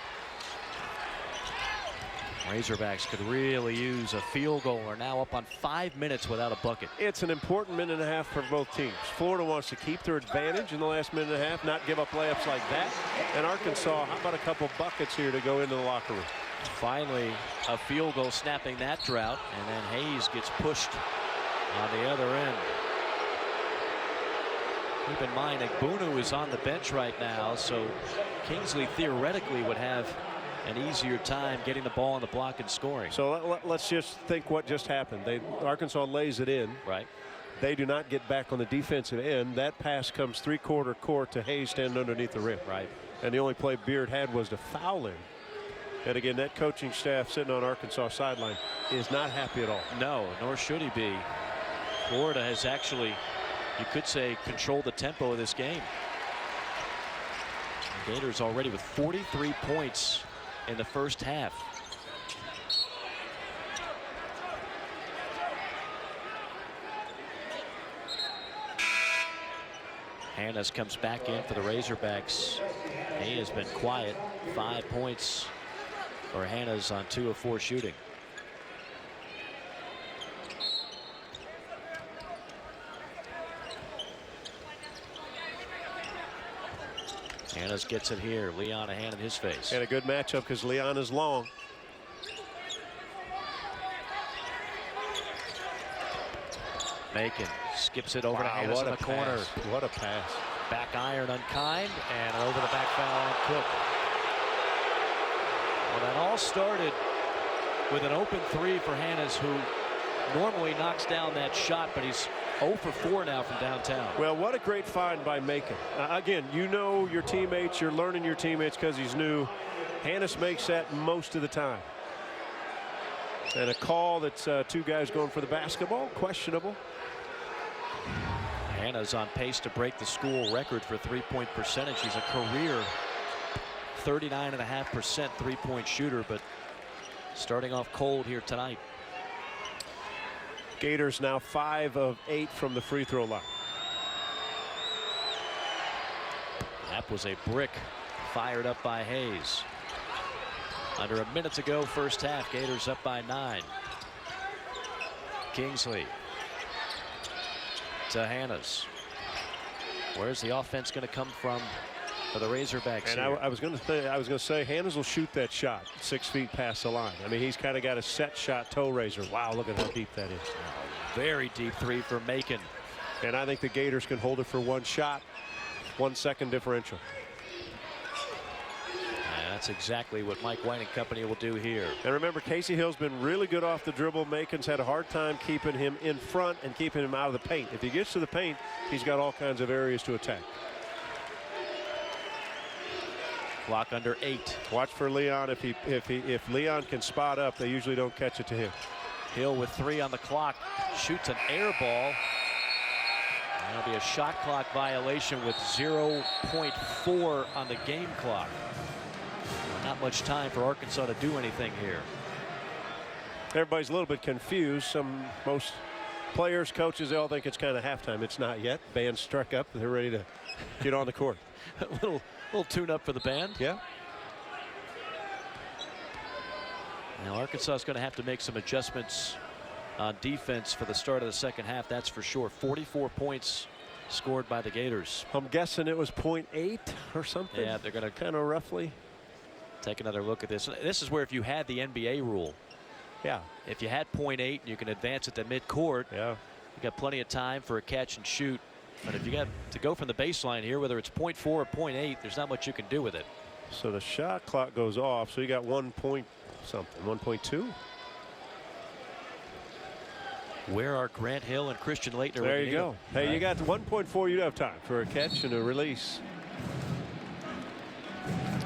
Razorbacks could really use a field goal. Are now up on 5 minutes without a bucket. It's an important minute and a half for both teams. Florida wants to keep their advantage in the last minute and a half, not give up layups like that. And Arkansas, how about a couple buckets here to go into the locker room? Finally, a field goal snapping that drought, and then Hayes gets pushed on the other end. Keep in mind, Egbunu is on the bench right now, so Kingsley theoretically would have an easier time getting the ball on the block and scoring. So let's just think what just happened. Arkansas lays it in. Right. They do not get back on the defensive end. That pass comes three-quarter court to Hayes standing underneath the rim. Right. And the only play Beard had was to foul him. And again, that coaching staff sitting on Arkansas sideline is not happy at all. No, nor should he be. Florida has actually, you could say, controlled the tempo of this game. The Gators already with 43 points in the first half. Hannes comes back in for the Razorbacks. He has been quiet. 5 points for Hannes on 2 of 4 shooting. Hannes gets it here. Leon, a hand in his face. And a good matchup because Leon is long. Macon skips it over to Hannes in the corner. What a pass. Back iron unkind and over the back foul on Cook. Well, that all started with an open three for Hannes, who normally knocks down that shot, but he's 0 for 4 now from downtown. Well, what a great find by Macon. Again, you know your teammates. You're learning your teammates because he's new. Hannes makes that most of the time. And a call that's 2 guys going for the basketball. Questionable. Hannah's on pace to break the school record for three-point percentage. She's a career 39.5% three-point shooter, but starting off cold here tonight. Gators now 5 of 8 from the free throw line. That was a brick fired up by Hayes. Under a minute to go, first half. Gators up by 9. Kingsley to Hannes. Where's the offense going to come from for the Razorbacks? And I was going to say Hannes will shoot that shot 6 feet past the line. I mean, he's kind of got a set shot toe raiser. Wow, look at how deep that is. Very deep three for Macon. And I think the Gators can hold it for 1 shot, 1 second differential. And that's exactly what Mike White and company will do here. And remember, Casey Hill's been really good off the dribble. Macon's had a hard time keeping him in front and keeping him out of the paint. If he gets to the paint, he's got all kinds of areas to attack. Clock under 8. Watch for Leon. If Leon can spot up, they usually don't catch it to him. Hill with 3 on the clock, shoots an air ball. That'll be a shot clock violation with 0.4 on the game clock. Not much time for Arkansas to do anything here. Everybody's a little bit confused. Most players, coaches, they all think it's kind of halftime. It's not yet. Band struck up. They're ready to get on the court. A little tune up for the band. Yeah. Now Arkansas is going to have to make some adjustments on defense for the start of the second half. That's for sure. 44 points scored by the Gators. I'm guessing it was 0.8 or something. Yeah, they're going to kind of roughly take another look at this. This is where if you had the NBA rule, yeah, if you had 0.8, you can advance it to midcourt. Yeah, you got plenty of time for a catch and shoot. But if you got to go from the baseline here, whether it's 0.4 or 0.8, there's not much you can do with it. So the shot clock goes off. So you got 1 point something, 1.2. Where are Grant Hill and Christian Laettner? There you go. Hey, you got 1.4. You'd have time for a catch and a release.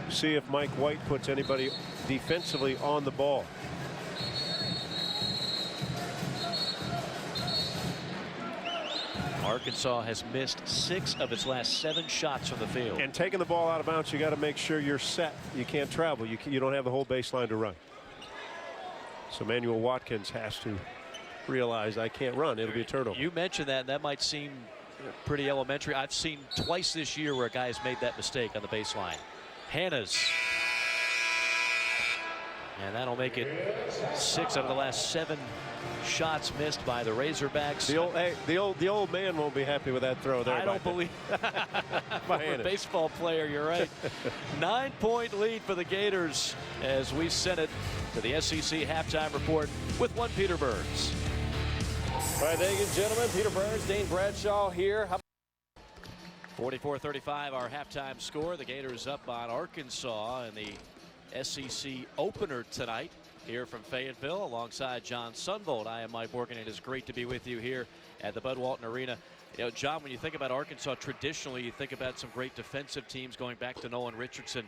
See if Mike White puts anybody defensively on the ball. Arkansas has missed 6 of its last 7 shots from the field. And taking the ball out of bounds, you got to make sure you're set. You can't travel. You don't have the whole baseline to run. So Manuel Watkins has to realize I can't run. It'll be a turnover. You mentioned that. That might seem pretty elementary. I've seen twice this year where a guy has made that mistake on the baseline. Hannes. And that'll make it 6 out of the last 7 shots missed by the Razorbacks. The old man won't be happy with that throw there. I don't believe. For a baseball player, you're right. 9-point lead for the Gators as we send it to the SEC halftime report with one Peter Burns. All right, ladies and gentlemen, Peter Burns, Dane Bradshaw here. 44-35 our halftime score. The Gators up on Arkansas in the SEC opener tonight here from Fayetteville alongside John Sunvold. I am Mike Borgen. It is great to be with you here at the Bud Walton Arena. You know, John, when you think about Arkansas traditionally, you think about some great defensive teams going back to Nolan Richardson.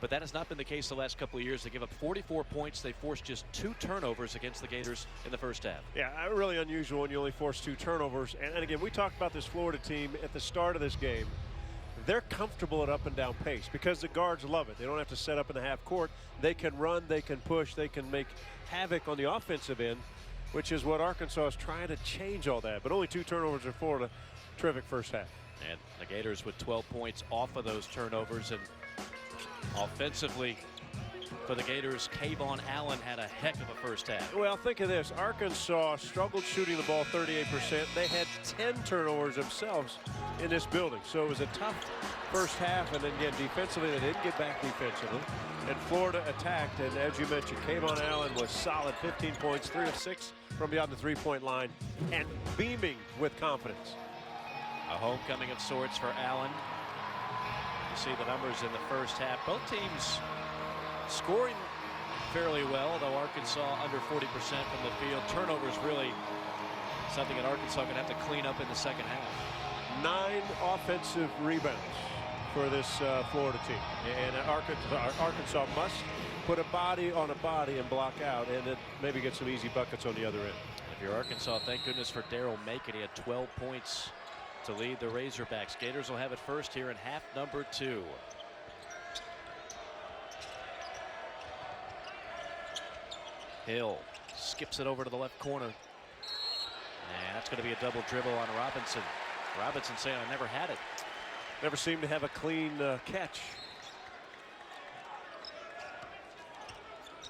But that has not been the case the last couple of years. They give up 44 points. They forced just 2 turnovers against the Gators in the first half. Yeah, really unusual when you only force 2 turnovers. And again, we talked about this Florida team at the start of this game. They're comfortable at up and down pace because the guards love it. They don't have to set up in the half court. They can run, they can push, they can make havoc on the offensive end, which is what Arkansas is trying to change all that. But only 2 turnovers in Florida. Terrific first half. And the Gators with 12 points off of those turnovers. And offensively for the Gators, Kayvon Allen had a heck of a first half. Well, think of this. Arkansas struggled shooting the ball 38%. They had 10 turnovers themselves in this building. So it was a tough first half. And then again, defensively, they didn't get back defensively. And Florida attacked. And as you mentioned, Kayvon Allen was solid. 15 points, 3 of 6 from beyond the 3-point line and beaming with confidence. A homecoming of sorts for Allen. You see the numbers in the first half. Both teams scoring fairly well, though Arkansas under 40% from the field. Turnovers really Something that Arkansas going to have to clean up in the second half. 9 offensive rebounds for this Florida team. And Arkansas must put a body on a body and block out, and then maybe get some easy buckets on the other end. If you're Arkansas, thank goodness for Daryl Macon. He had 12 points to lead the Razorbacks. Gators will have it first here in half number 2. Hill skips it over to the left corner. And that's going to be a double dribble on Robinson. Robinson saying, I never had it. Never seemed to have a clean catch.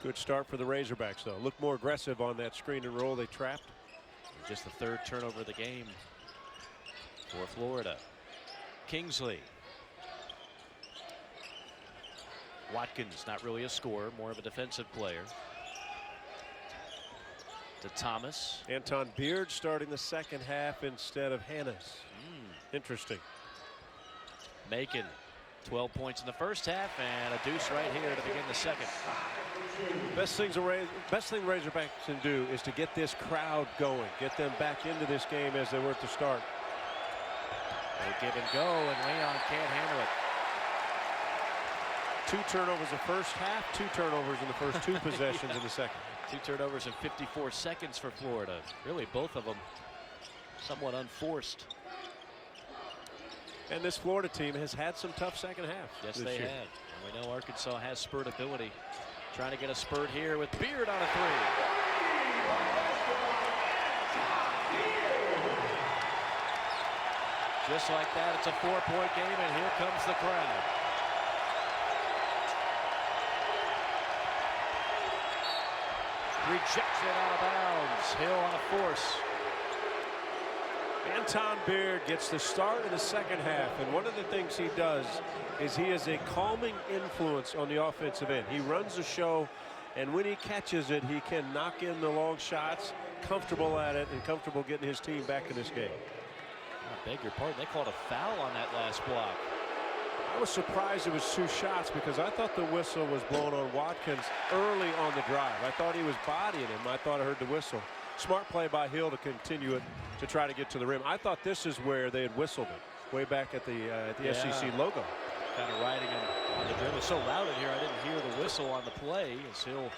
Good start for the Razorbacks, though. Look more aggressive on that screen and roll they trapped. Just the 3rd turnover of the game for Florida. Kingsley. Watkins, not really a scorer, more of a defensive player. To Thomas. Anton Beard starting the second half instead of Hannes. Interesting. Macon, 12 points in the first half and a deuce right here to begin the second. Best thing Razorbacks can do is to get this crowd going, get them back into this game as they were at the start. They give and go, and Leon can't handle it. 2 turnovers the first half, 2 turnovers in the first 2 possessions in the second. 2 turnovers in 54 seconds for Florida. Really, both of them somewhat unforced. And this Florida team has had some tough second halves. Yes, this they year. have. And we know Arkansas has spurt ability. Trying to get a spurt here with Beard on a 3. Just like that, it's a 4-point game, and here comes the crowd. Rejection out of bounds. Hill on a force. Anton Beard gets the start of the second half, and one of the things he does is he is a calming influence on the offensive end. He runs the show, and when he catches it, he can knock in the long shots, comfortable at it, and comfortable getting his team back in this game. I beg your pardon, they called a foul on that last block. I was surprised it was 2 shots because I thought the whistle was blown on Watkins early on the drive. I thought he was bodying him. I thought I heard the whistle. Smart play by Hill to continue it to try to get to the rim. I thought this is where they had whistled it, way back at the SEC logo. Kind of riding him on the dribble. It was so loud in here, I didn't hear the whistle on the play as Hill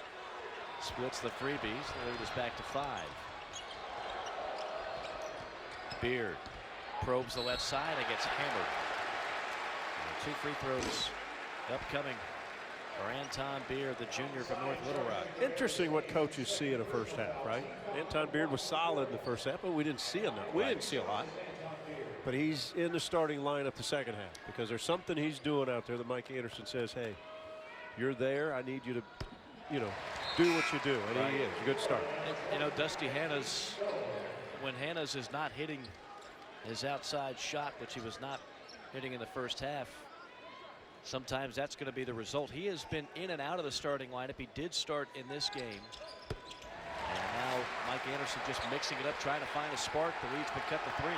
splits the freebies. The lead is back to 5. Beard probes the left side and gets hammered. And 2 free throws upcoming for Anton Beard, the junior from North Little Rock. Interesting what coaches see in the first half, right? Anton Beard was solid in the first half, but we didn't see enough. We didn't see a lot. But he's in the starting lineup the second half because there's something he's doing out there that Mike Anderson says, hey, you're there. I need you to, do what you do. And he is. A good start. And, Dusty Hannes, when Hannes is not hitting his outside shot, which he was not hitting in the first half, sometimes that's going to be the result. He has been in and out of the starting lineup. He did start in this game. And now Mike Anderson just mixing it up, trying to find a spark. The lead's been cut to 3.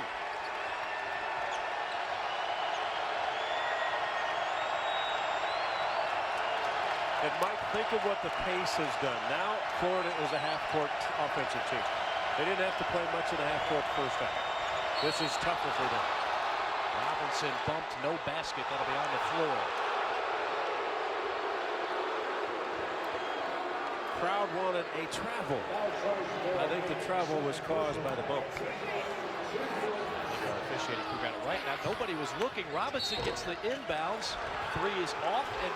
And Mike, think of what the pace has done. Now Florida is a half-court offensive team. They didn't have to play much in the half-court first half. This is tougher for them. Robinson bumped, no basket. That'll be on the floor. Crowd wanted a travel. I think the travel was caused by the bump. Our officiating crew got it right. Now nobody was looking. Robinson gets the inbounds. 3 is off, and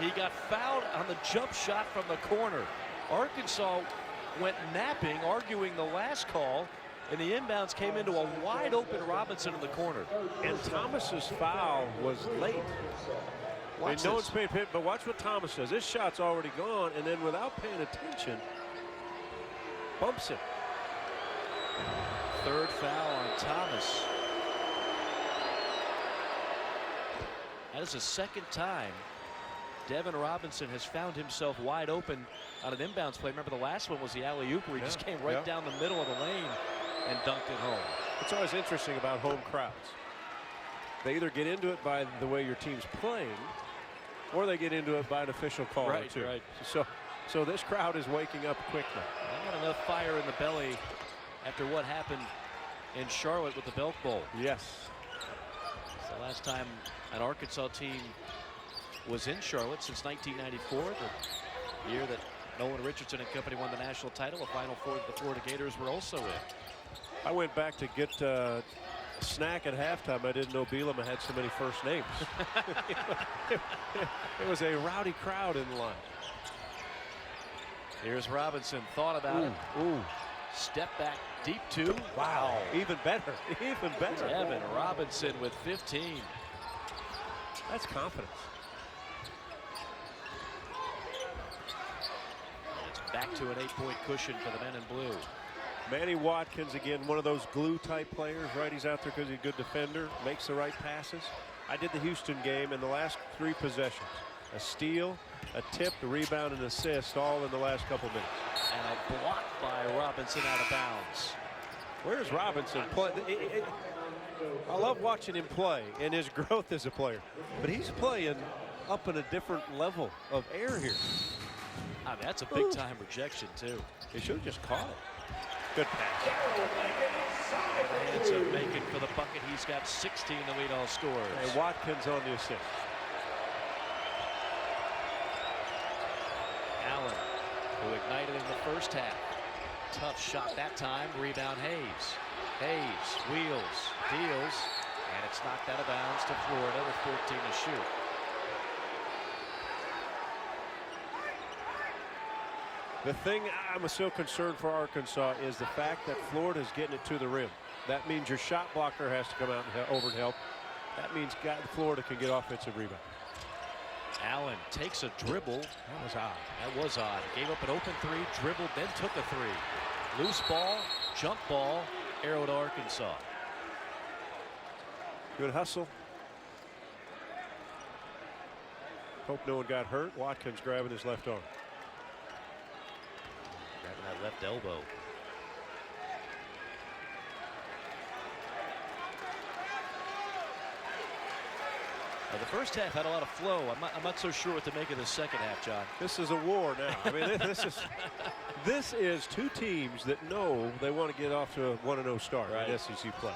he got fouled on the jump shot from the corner. Arkansas went napping, arguing the last call, and the inbounds came into a wide open Robinson in the corner. And Thomas's foul was late. No one's paying attention, but watch what Thomas does. This shot's already gone, and then without paying attention, bumps it. 3rd foul on Thomas. That is the 2nd time Devin Robinson has found himself wide open on an inbounds play. Remember the last one was the alley-oop where he just came right down the middle of the lane and dunked it home. It's always interesting about home crowds. They either get into it by the way your team's playing, or they get into it by an official call. Right. So this crowd is waking up quickly. I got enough fire in the belly after what happened in Charlotte with the Belk Bowl. Yes. It's the last time an Arkansas team was in Charlotte since 1994, the year that Nolan Richardson and company won the national title. A Final Four that the Florida Gators were also in. I went back to get a snack at halftime. I didn't know Bielema had so many first names. It was a rowdy crowd in the line. Here's Robinson, thought about it. Ooh. Step back deep two. Wow. Even better. Even better. Evan Robinson with 15. That's confidence. It's back to an 8-point cushion for the men in blue. Manny Watkins, again, one of those glue-type players, right? He's out there because he's a good defender, makes the right passes. I did the Houston game in the last 3 possessions. A steal, a tip, a rebound, and an assist, all in the last couple minutes. And a block by Robinson out of bounds. Where's Robinson play? I love watching him play and his growth as a player, but he's playing up in a different level of air here. I mean, that's a big-time rejection, too. They should have just caught it. Good pass. In the hands of Macon for the bucket. He's got 16 to lead all scorers. And Watkins on the assist. Allen, who ignited in the first half. Tough shot that time. Rebound Hayes. Hayes wheels, deals, and it's knocked out of bounds to Florida with 14 to shoot. The thing I'm still concerned for Arkansas is the fact that Florida's getting it to the rim. That means your shot blocker has to come out and over and help. That means Florida can get offensive rebound. Allen takes a dribble. That was odd. That was odd. Gave up an open 3, dribbled, then took a 3. Loose ball, jump ball, arrow to Arkansas. Good hustle. Hope no one got hurt. Watkins grabbing his left arm. Grabbing that left elbow. Well, the first half had a lot of flow. I'm not so sure what to make of the second half, John. This is a war now. I mean, this is 2 teams that know they want to get off to a 1-0 start in SEC play.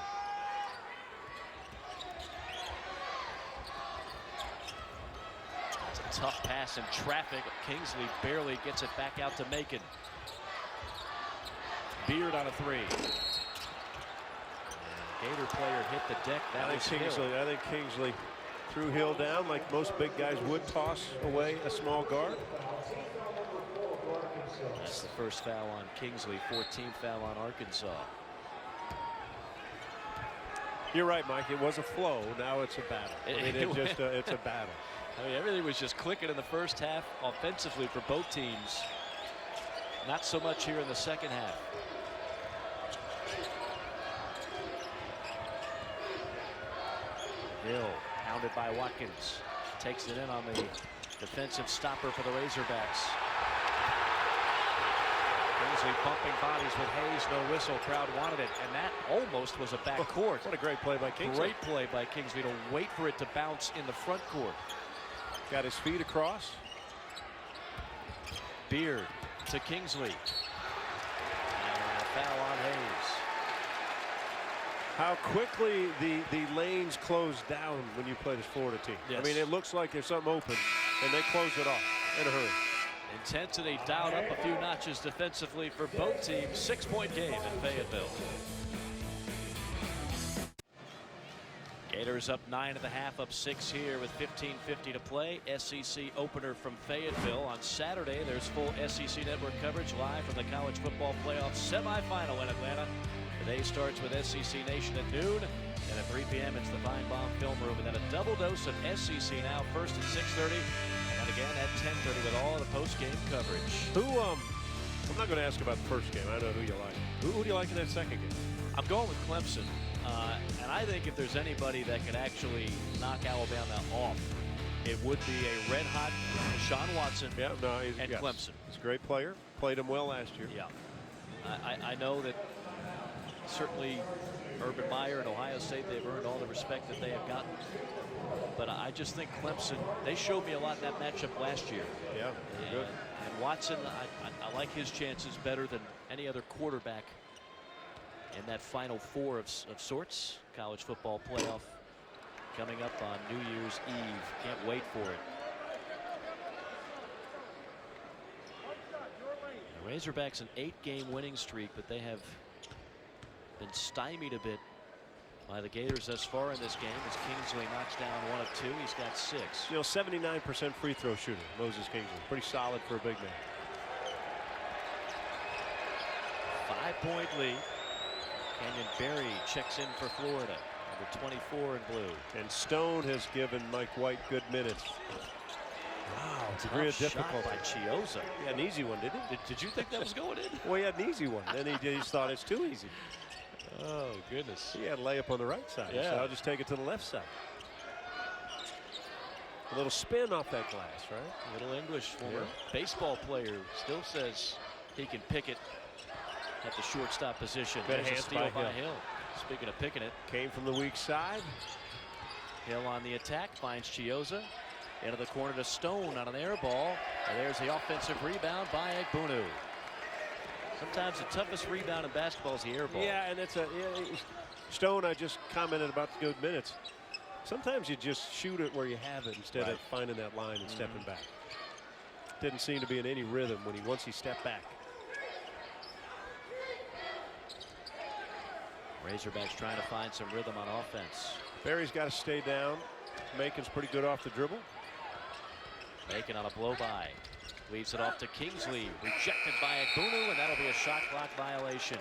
It's a tough pass in traffic. Kingsley barely gets it back out to Macon. Beard on a 3. Gator player hit the deck. That was Hill. I think Kingsley threw Hill down like most big guys would toss away a small guard. That's the first foul on Kingsley, 14th foul on Arkansas. You're right, Mike. It was a flow. Now it's a battle. I mean, it's a battle. I mean, everything was just clicking in the first half offensively for both teams. Not so much here in the second half. Hill, pounded by Watkins, takes it in on the defensive stopper for the Razorbacks. Kingsley bumping bodies with Hayes, no whistle. Crowd wanted it, and that almost was a back court. What a great play by Kingsley. Great play by Kingsley to wait for it to bounce in the front court. Got his feet across. Beard to Kingsley. And a foul on Hayes. How quickly the lanes close down when you play this Florida team. Yes. I mean, it looks like there's something open, and they close it off in a hurry. Intensity dialed up a few notches defensively for both teams. 6-point game in Fayetteville. Gators up 9 at the half, up 6 here with 15:50 to play. SEC opener from Fayetteville. On Saturday, there's full SEC network coverage live from the College Football Playoff semifinal in Atlanta. The day starts with SEC Nation at noon, and at 3 p.m. it's the Feinbaum Film Room, and then a double dose of SEC Now, first at 6:30, and again at 10:30 with all of the post-game coverage. I'm not going to ask about the first game. I know who you like. Who do you like in that second game? I'm going with Clemson, and I think if there's anybody that could actually knock Alabama off, it would be a red-hot Deshaun Watson and Clemson. He's a great player. Played him well last year. Yeah. I know that certainly Urban Meyer and Ohio State, they've earned all the respect that they have gotten. But I just think Clemson, they showed me a lot in that matchup last year. Yeah, good. And Watson, I like his chances better than any other quarterback in that Final Four of sorts. College football playoff coming up on New Year's Eve. Can't wait for it. The Razorbacks an 8-game winning streak, but they have been stymied a bit by the Gators thus far in this game as Kingsley knocks down 1 of 2. He's got 6. You know, 79% free throw shooter, Moses Kingsley. Pretty solid for a big man. 5-point lead. Kenyon Berry checks in for Florida. Number 24 in blue. And Stone has given Mike White good minutes. Wow, degree of difficulty. By Chiozza. He had an easy one, didn't he? Did you think that was going in? Well, he had an easy one. Then he just thought it's too easy. Oh, goodness. He had a layup on the right side. Yeah. So I'll just take it to the left side. A little spin off that glass, right? Little English former baseball player still says he can pick it at the shortstop position. Good There's a hands steal by by Hill. Hill. Speaking of picking it, Came from the weak side. Hill on the attack finds Chiozza into the corner to Stone on an air ball. And there's the offensive rebound by Egbunu. Sometimes the toughest rebound in basketball is the air ball. Yeah, and it's Stone. I just commented about the good minutes. Sometimes you just shoot it where you have it instead of finding that line and stepping back. Didn't seem to be in any rhythm when once he stepped back. Razorbacks trying to find some rhythm on offense. Berry's got to stay down. Macon's pretty good off the dribble. Macon on a blow by. Leaves it off to Kingsley. Rejected by Egbunu, and that'll be a shot clock violation.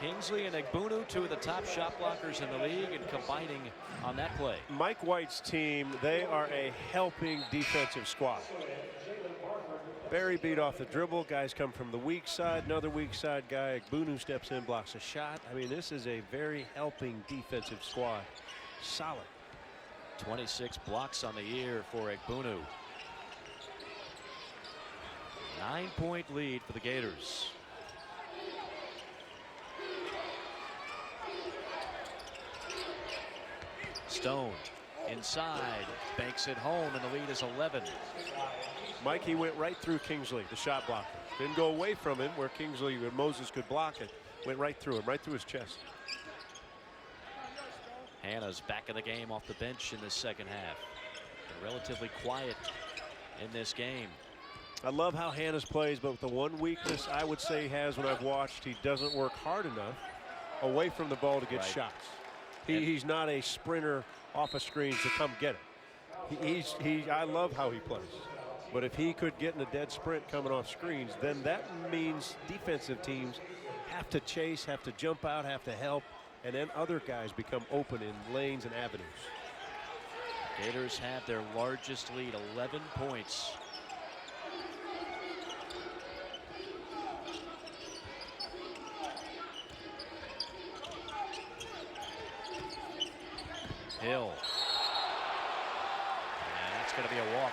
Kingsley and Egbunu, 2 of the top shot blockers in the league, and combining on that play. Mike White's team, they are a helping defensive squad. Berry beat off the dribble. Guys come from the weak side. Another weak side guy. Egbunu steps in, blocks a shot. I mean, this is a very helping defensive squad. Solid. 26 blocks on the year for Egbunu. 9-point lead for the Gators. Stone inside, banks it home, and the lead is 11. Mike, he went right through Kingsley, the shot blocker. Didn't go away from him where Kingsley and Moses could block it. Went right through him, right through his chest. Hannah's back in the game off the bench in the second half. Been relatively quiet in this game. I love how Hannah's plays, but the one weakness I would say he has when I've watched, he doesn't work hard enough away from the ball to get shots. He's not a sprinter off of screens to come get it. I love how he plays. But if he could get in a dead sprint coming off screens, then that means defensive teams have to chase, have to jump out, have to help, and then other guys become open in lanes and avenues. Gators have their largest lead, 11 points. Hill. And that's going to be a walk.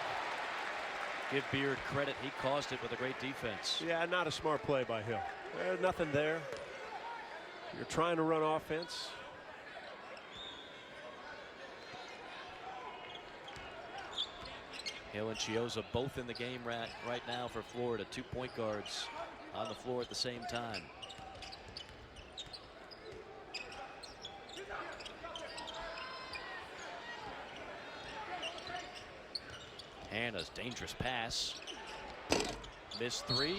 Give Beard credit. He caused it with a great defense. Yeah, not a smart play by Hill. There's nothing there. You're trying to run offense. Hill and Chiozza both in the game right now for Florida. 2 point guards on the floor at the same time. Hannah's dangerous pass. Missed 3. And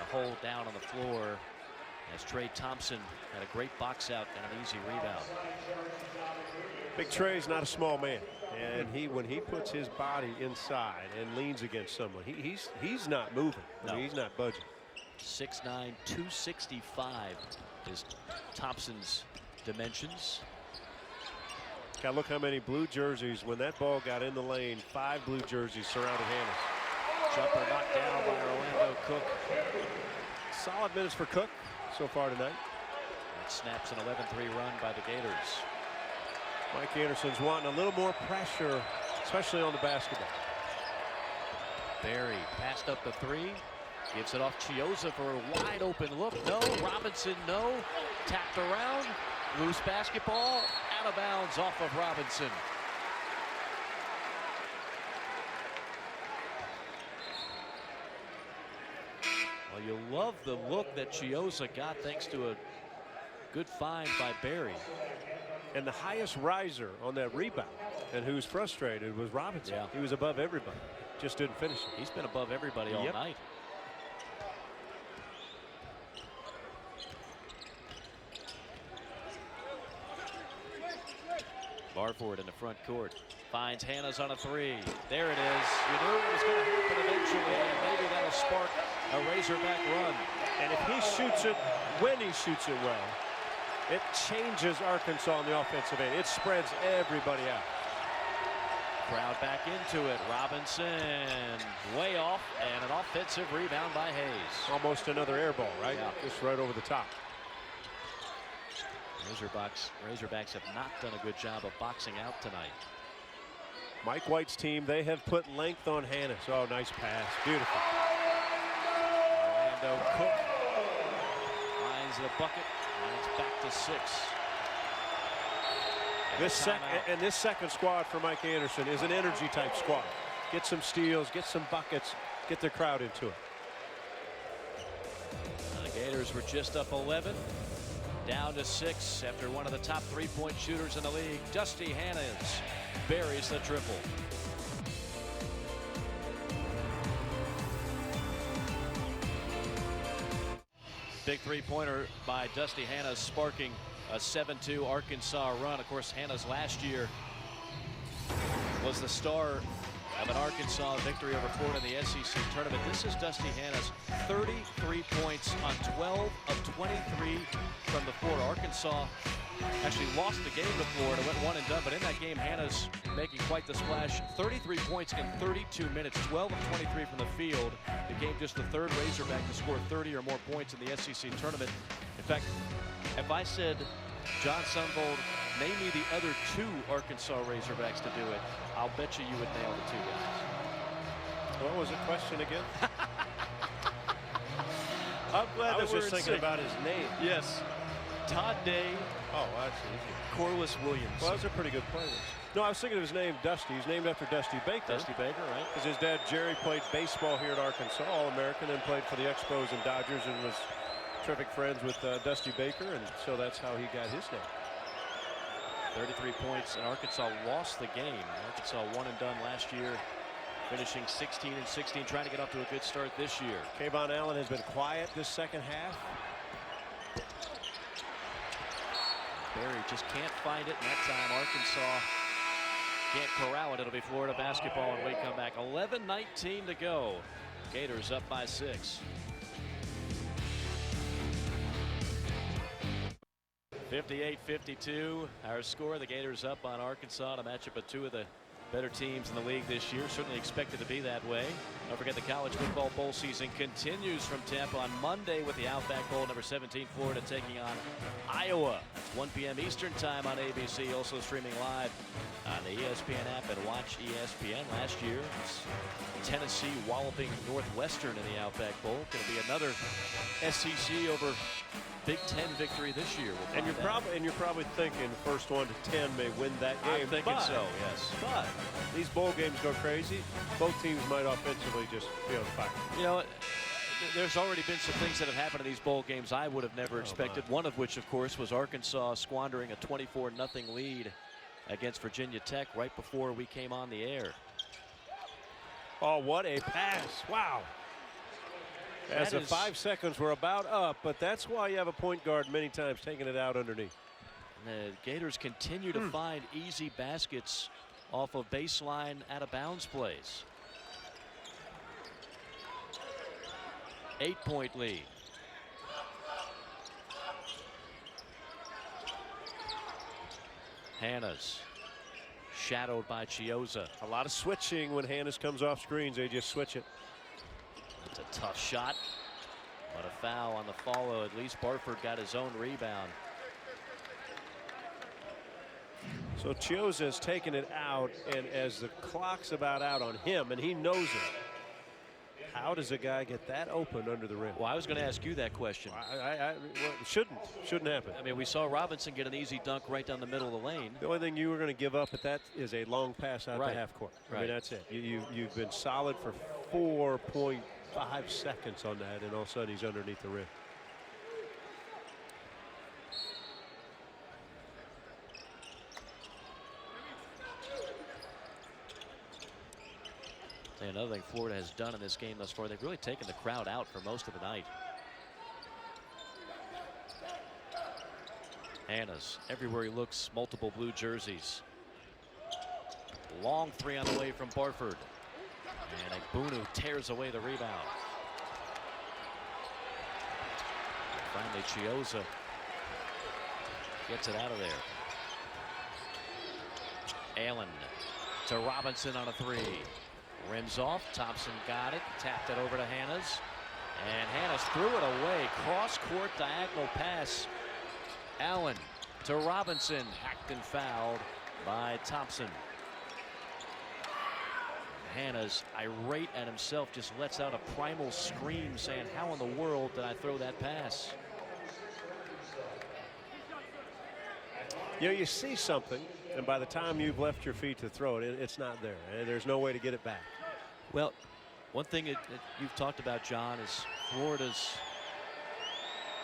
a hold down on the floor as Trey Thompson had a great box out and an easy rebound. Big Trey's not a small man. And when he puts his body inside and leans against someone, he's not moving. I mean, he's not budging. 6'9", 265 is Thompson's dimensions. God, look how many blue jerseys. When that ball got in the lane, 5 blue jerseys surrounded Hannah. Jumper knocked down by Orlando Cook. Solid minutes for Cook so far tonight. That snaps an 11-3 run by the Gators. Mike Anderson's wanting a little more pressure, especially on the basketball. Berry passed up the 3. Gives it off Chiozza for a wide open look. No. Robinson, no. Tapped around. Loose basketball. Out of bounds off of Robinson. Well, You love the look that Chiozza got thanks to a good find by Barry. And the highest riser on that rebound and who's frustrated was Robinson. Yeah. He was above everybody. Just didn't finish it. He's been above everybody all night. Barford in the front court. Finds Hannes on a three. There it is. You knew it was going to happen eventually, and maybe that'll spark a Razorback run. And if he shoots it, when he shoots it well, it changes Arkansas on the offensive end. It spreads everybody out. Crowd back into it. Robinson way off, and an offensive rebound by Hayes. Almost another air ball, right? Yeah. Just right over the top. Razorbacks have not done a good job of boxing out tonight. Mike White's team, they have put length on Hannes. Oh, nice pass. Beautiful. Orlando Cook finds the bucket, and it's back to 6. This second squad for Mike Anderson is an energy type squad. Get some steals, get some buckets, get the crowd into it. The Gators were just up 11, down to 6 after one of the top 3-point shooters in the league, Dusty Hannes, buries the triple. Big 3-pointer by Dusty Hannes, sparking a 7-2 Arkansas run. Of course, Hannes last year was the star of an Arkansas victory over Florida in the SEC tournament. This is Dusty Hannes, 33 points on 12 of 23 from the floor. Arkansas actually lost the game to Florida, went one and done, but in that game, Hannes making quite the splash. 33 points in 32 minutes, 12 of 23 from the field. Became just the third Razorback to score 30 or more points in the SEC tournament. In fact, if I said, John Sundvold, name me the other 2 Arkansas Razorbacks to do it, I'll bet you would nail the 2 guys. What was the question again? I'm glad I was just thinking about his name. Yes. Todd Day. Oh, that's easy. Corliss Williams. Well, that's a pretty good player. No, I was thinking of his name, Dusty. He's named after Dusty Baker. Dusty Baker, right? Because his dad, Jerry, played baseball here at Arkansas, All-American, and played for the Expos and Dodgers, and was terrific friends with Dusty Baker, and so that's how he got his name. 33 points, and Arkansas lost the game. Arkansas one and done last year, finishing 16-16, trying to get off to a good start this year. Kayvon Allen has been quiet this second half. Barry just can't find it, and that time Arkansas can't corral it. It'll be Florida basketball when we come back. 11:19 to go. Gators up by 6. 58-52, our score. The Gators up on Arkansas to match up with 2 of the better teams in the league this year. Certainly expected to be that way. Don't forget the college football bowl season continues from Tampa on Monday with the Outback Bowl. Number 17 Florida taking on Iowa. It's 1 p.m. Eastern time on ABC. Also streaming live on the ESPN app and Watch ESPN. Last year, it's Tennessee walloping Northwestern in the Outback Bowl. Going to be another SEC over Big Ten victory this year. And you're probably thinking first 1 to 10 may win that game. I'm thinking so, yes. But these bowl games go crazy. Both teams might offensively just be on fire. You know, there's already been some things that have happened in these bowl games I would have never expected. One of which, of course, was Arkansas squandering a 24-0 lead against Virginia Tech right before we came on the air. Oh, what a pass. Wow. As the 5 seconds were about up, but that's why you have a point guard many times taking it out underneath. The Gators continue to find easy baskets off of baseline out-of-bounds plays. 8-point lead. Hannes shadowed by Chiozza. A lot of switching when Hannes comes off screens. They just switch it. It's a tough shot, but a foul on the follow. At least Barford got his own rebound. So Chiozza has taken it out, and as the clock's about out on him, and he knows it, how does a guy get that open under the rim? Well, I was going to ask you that question. Well, shouldn't happen. I mean, we saw Robinson get an easy dunk right down the middle of the lane. The only thing you were going to give up at that is a long pass out Right. to half court. I Right. mean, that's it. You've been solid for 4.2 5 seconds on that, and all of a sudden he's underneath the rim. Another thing Florida has done in this game thus far, they've really taken the crowd out for most of the night. Hanna's everywhere he looks, multiple blue jerseys. Long three on the way from Barford. And Egbunu tears away the rebound. Finally, Chiozza gets it out of there. Allen to Robinson on a three. Rims off. Thompson got it. Tapped it over to Hanna's. And Hanna's threw it away. Cross-court diagonal pass. Allen to Robinson. Hacked and fouled by Thompson. Hanna's irate at himself, just lets out a primal scream saying, how in the world did I throw that pass? You know, you see something, and by the time you've left your feet to throw it, it's not there. There's no way to get it back. Well, one thing that you've talked about, John, is Florida's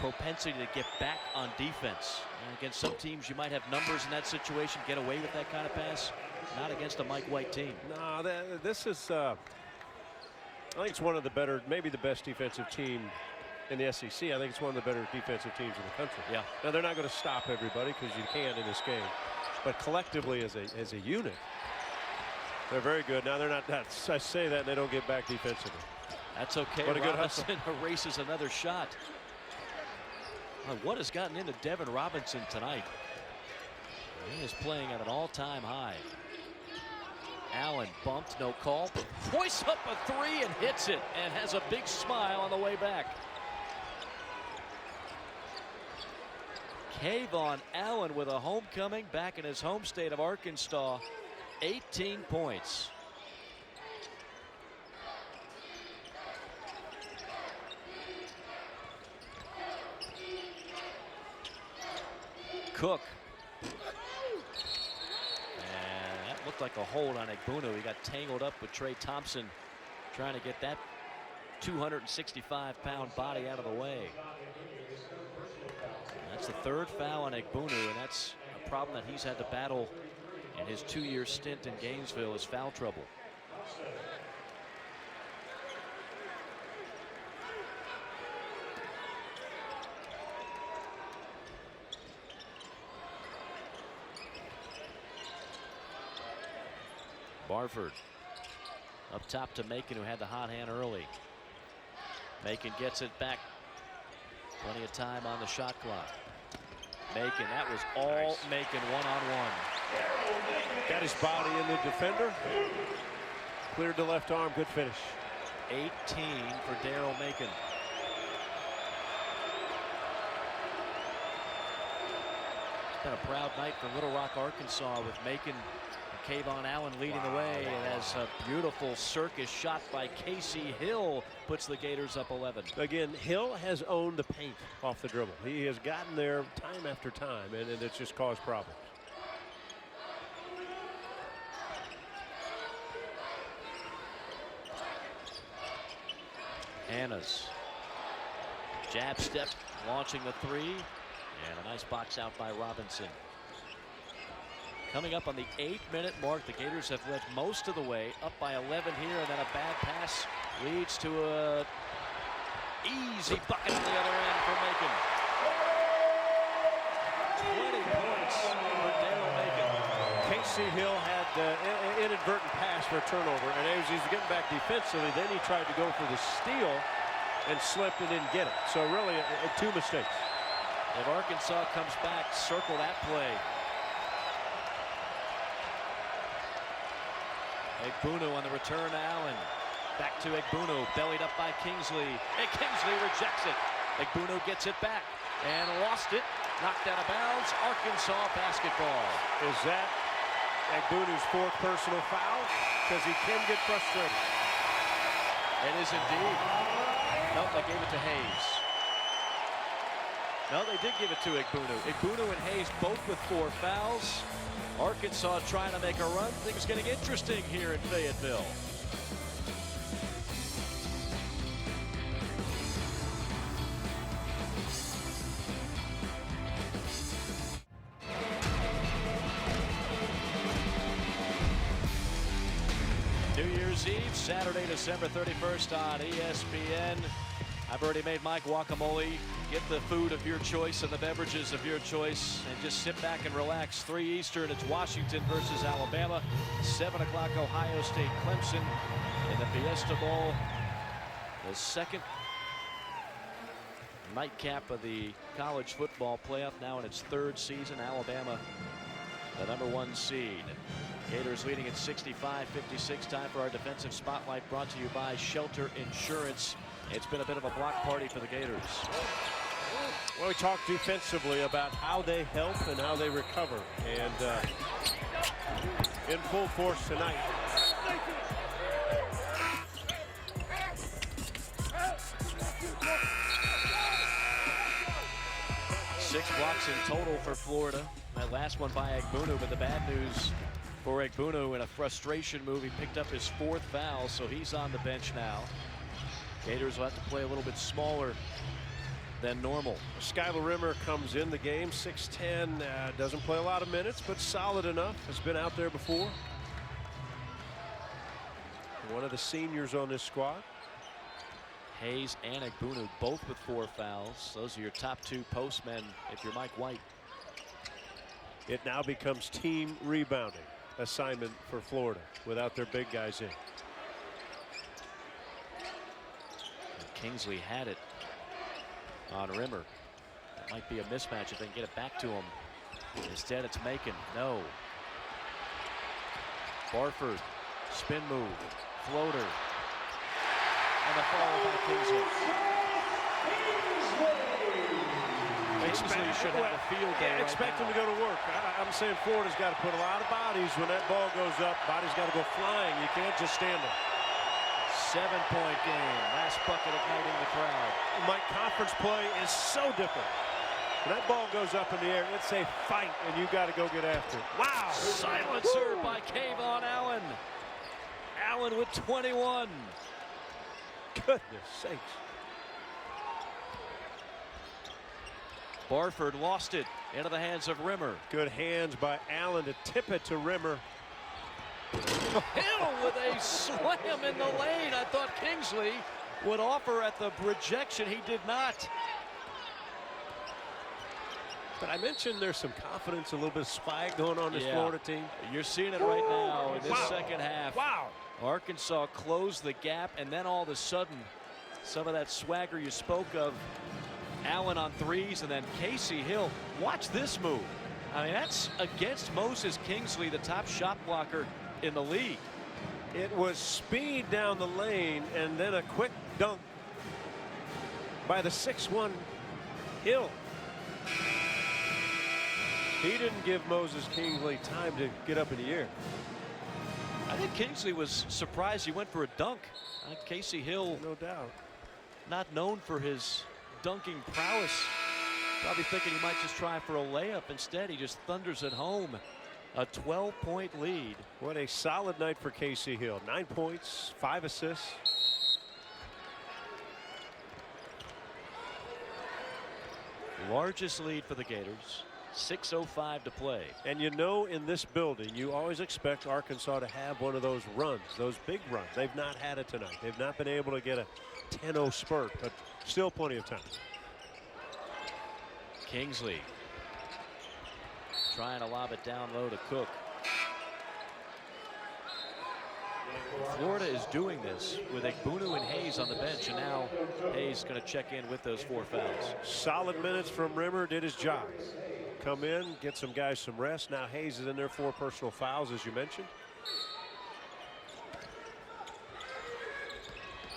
propensity to get back on defense. And against some teams, you might have numbers in that situation, get away with that kind of pass. Not against a Mike White team. No, this is, I think it's one of the better, maybe the best defensive team in the SEC. I think it's one of the better defensive teams in the country. Yeah. Now, they're not going to stop everybody because you can't in this game. But collectively as a unit, they're very good. Now, they're not, I say that and they don't get back defensively. That's okay. What a good Robinson erases another shot. What has gotten into Devin Robinson tonight? He is playing at an all-time high. Allen bumped, no call, but hoists up a three and hits it and has a big smile on the way back. Kayvon Allen with a homecoming back in his home state of Arkansas. 18 points. Cook. Looked like a hold on Egbunu. He got tangled up with Trey Thompson trying to get that 265-pound body out of the way. That's the third foul on Egbunu, and that's a problem that he's had to battle in his 2-year stint in Gainesville, is foul trouble. Barford up top to Macon, who had the hot hand early. Macon gets it back. Plenty of time on the shot clock. Macon, that was all nice. Macon one-on-one. Got his body in the defender. Cleared the left arm. Good finish. 18 for Daryl Macon. It's been a proud night for Little Rock, Arkansas, with Macon and Kayvon Allen leading the way. And as a beautiful circus shot by Casey Hill puts the Gators up 11. Again, Hill has owned the paint off the dribble. He has gotten there time after time, and it's just caused problems. Hanna's jab step, launching the three, and a nice box out by Robinson. Coming up on the 8-minute mark, the Gators have led most of the way, up by 11 here, and then a bad pass leads to a easy bucket on the other end for Macon. 20 points for Daryl Macon. Casey Hill had an inadvertent pass for a turnover, and as he was getting back defensively, then he tried to go for the steal and slipped and didn't get it. So really, two mistakes. If Arkansas comes back, circle that play. Egbunu on the return to Allen. Back to Egbunu, bellied up by Kingsley. And Kingsley rejects it. Egbunu gets it back and lost it. Knocked out of bounds. Arkansas basketball. Is that Egbunu's fourth personal foul? Because he can get frustrated. It is indeed. Nope, they gave it to Hayes. No, they did give it to Egbunu. Egbunu and Hayes both with 4 fouls. Arkansas trying to make a run. Things getting interesting here in Fayetteville. Year's Eve, Saturday, December 31st on ESPN. I've already made my guacamole. Get the food of your choice and the beverages of your choice and just sit back and relax. 3 Eastern, it's Washington versus Alabama. 7 o'clock, Ohio State, Clemson in the Fiesta Bowl. The second nightcap of the college football playoff, now in its 3rd season. Alabama, the #1 seed. Gators leading at 65-56. Time for our defensive spotlight, brought to you by Shelter Insurance. It's been a bit of a block party for the Gators. Well, we talked defensively about how they help and how they recover, and in full force tonight. Six blocks in total for Florida. That last one by Egbunu, but the bad news for Egbunu, in a frustration move, he picked up his 4th foul, so he's on the bench now. Gators will have to play a little bit smaller than normal. Skylar Rimmer comes in the game, 6'10", doesn't play a lot of minutes, but solid enough. Has been out there before. One of the seniors on this squad. Hayes and Egbunu both with 4 fouls. Those are your top 2 postmen if you're Mike White. It now becomes team rebounding assignment for Florida without their big guys in. And Kingsley had it on Rimmer. That might be a mismatch if they can get it back to him. Instead, it's Macon. No. Barford, spin move, floater, and a foul by Kingsley. Kingsley should have a field day right expect now. him to go to work. I'm saying Florida's got to put a lot of bodies when that ball goes up. Bodies got to go flying. You can't just stand there. 7-point game. Last bucket igniting the crowd. Mike, conference play is so different. When that ball goes up in the air, it's a fight, and you got to go get after it. Wow! Silencer by Kayvon Allen. Allen with 21. Goodness sakes. Barford lost it into the hands of Rimmer. Good hands by Allen to tip it to Rimmer. Hill with a slam in the lane. I thought Kingsley would offer at the rejection. He did not. But I mentioned there's some confidence, a little bit of swag going on this Florida team. You're seeing it right now in this second half. Wow. Arkansas closed the gap, and then all of a sudden, some of that swagger you spoke of. Allen on 3s, and then Casey Hill. Watch this move. I mean, that's against Moses Kingsley, the top shot blocker in the league. It was speed down the lane and then a quick dunk by the 6'1" Hill. He didn't give Moses Kingsley time to get up in the air. I think Kingsley was surprised he went for a dunk. Casey Hill, No doubt. not known for his dunking prowess. Probably thinking he might just try for a layup. Instead, he just thunders it home. A 12-point lead. What a solid night for Casey Hill. 9 points, 5 assists. Largest lead for the Gators. 6:05 to play. And you know, in this building, you always expect Arkansas to have one of those runs, those big runs. They've not had it tonight. They've not been able to get a 10-0 spurt, but still plenty of time. Kingsley trying to lob it down low to Cook. Florida is doing this with Egbunu and Hayes on the bench, and now Hayes going to check in with those 4 fouls. Solid minutes from Rimmer, did his job. Come in, get some guys some rest. Now Hayes is in there 4 personal fouls, as you mentioned.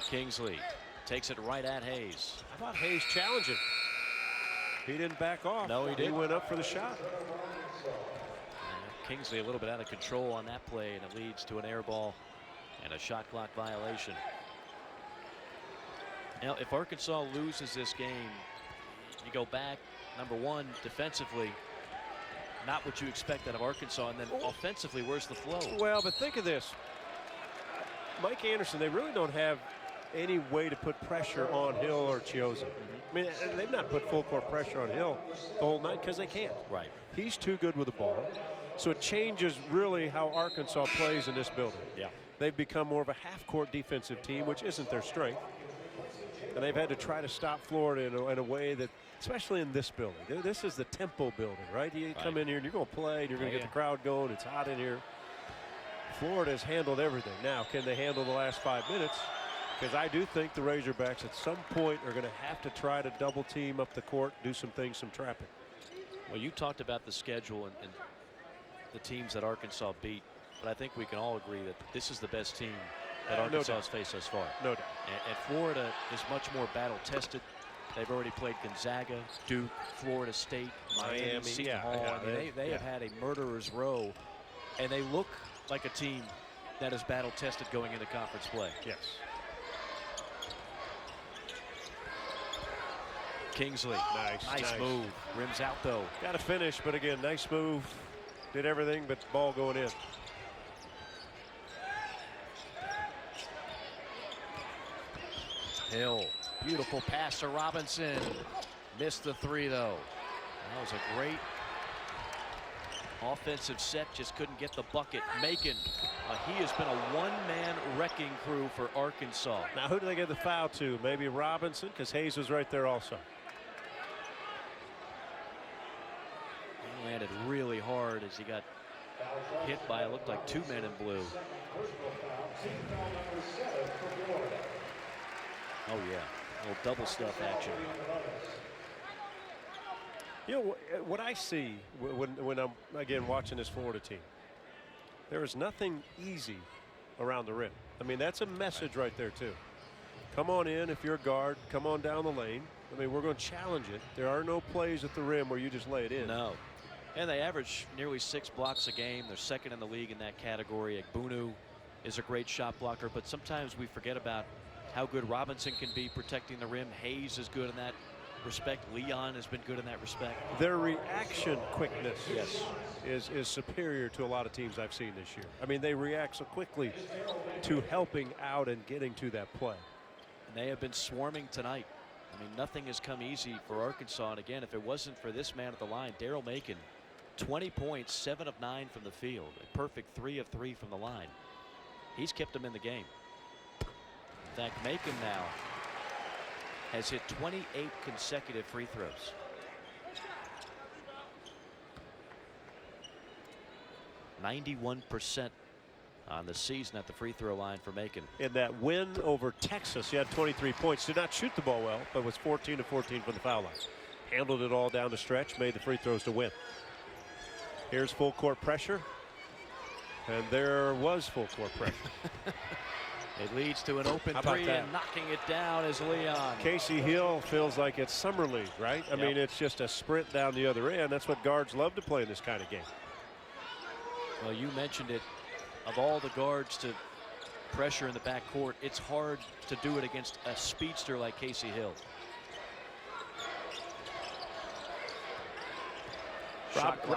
Kingsley takes it right at Hayes. I thought Hayes challenged him. He didn't back off. No, he didn't. He went up for the shot. Kingsley a little bit out of control on that play, and it leads to an air ball and a shot clock violation. Now, if Arkansas loses this game, you go back, number one, defensively, not what you expect out of Arkansas, and then offensively, where's the flow? Well, but think of this. Mike Anderson, they really don't have any way to put pressure on Hill or Chiozza. I mean, they've not put full court pressure on Hill the whole night because they can't. Right. He's too good with the ball. So it changes really how Arkansas plays in this building. Yeah. they've become more of a half-court defensive team, which isn't their strength. And they've had to try to stop Florida in a way that, especially in this building. This is the tempo building, right? You come in here and you're going to play and you're going to get the crowd going. It's hot in here. Florida has handled everything. Now, can they handle the last 5 minutes? Because I do think the Razorbacks at some point are going to have to try to double team up the court, do some things, some trapping. Well, you talked about the schedule and the teams that Arkansas beat, but I think we can all agree that this is the best team that Arkansas has faced thus far. No doubt. And Florida is much more battle tested. They've already played Gonzaga, Duke, Florida State, Miami, Seton Hall. I mean, they have had a murderer's row, and they look like a team that is battle tested going into conference play. Yes. Kingsley, nice move. Rims out though. Got to finish, but again, nice move. Did everything but ball going in. Hill, beautiful pass to Robinson. Missed the three though. That was a great offensive set, just couldn't get the bucket. Macon, he has been a one-man wrecking crew for Arkansas. Now, who do they get the foul to? Maybe Robinson, because Hayes was right there also. He landed really hard as he got hit by, it looked like 2 men in blue. Oh yeah, a little double stuff action. You know, what I see when I'm, again, watching this Florida team, there is nothing easy around the rim. I mean, that's a message right there, too. Come on in if you're a guard. Come on down the lane. I mean, we're going to challenge it. There are no plays at the rim where you just lay it in. No. And they average nearly 6 blocks a game. They're second in the league in that category. Egbunu is a great shot blocker, but sometimes we forget about how good Robinson can be protecting the rim. Hayes is good in that respect. Leon has been good in that respect. Their reaction quickness Yes. is superior to a lot of teams I've seen this year. I mean, they react so quickly to helping out and getting to that play. And they have been swarming tonight. I mean, nothing has come easy for Arkansas. And again, if it wasn't for this man at the line, Daryl Macon, 20 points, 7 of 9 from the field, a perfect 3 of 3 from the line. He's kept them in the game. In fact, Macon now has hit 28 consecutive free throws. %91 on the season at the free throw line for Macon. In that win over Texas, he had 23 points. Did not shoot the ball well, but was 14 of 14 from the foul line. Handled it all down the stretch, made the free throws to win. Here's full court pressure. And there was full court pressure. It leads to an open How about three, that? and knocking it down is Leon. Casey Hill feels like it's summer league, right? I mean, it's just a sprint down the other end. That's what guards love to play in this kind of game. Well, you mentioned it. Of all the guards to pressure in the backcourt, it's hard to do it against a speedster like Casey Hill.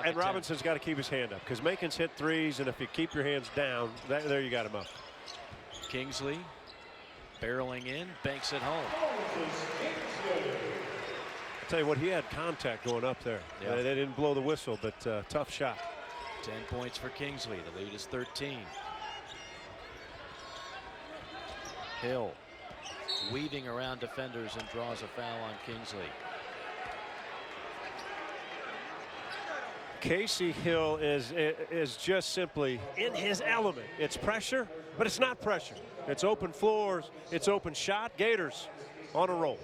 And Robinson's got to keep his hand up because Macon's hit threes, and if you keep your hands down, there you got him up. Kingsley barreling in, banks it home. I'll tell you what, he had contact going up there. Yeah. They didn't blow the whistle, but tough shot. 10 points for Kingsley. The lead is 13. Hill weaving around defenders and draws a foul on Kingsley. Casey Hill is just simply in his element. It's pressure, but it's not pressure. It's open floors. It's open shot. Gators on a roll.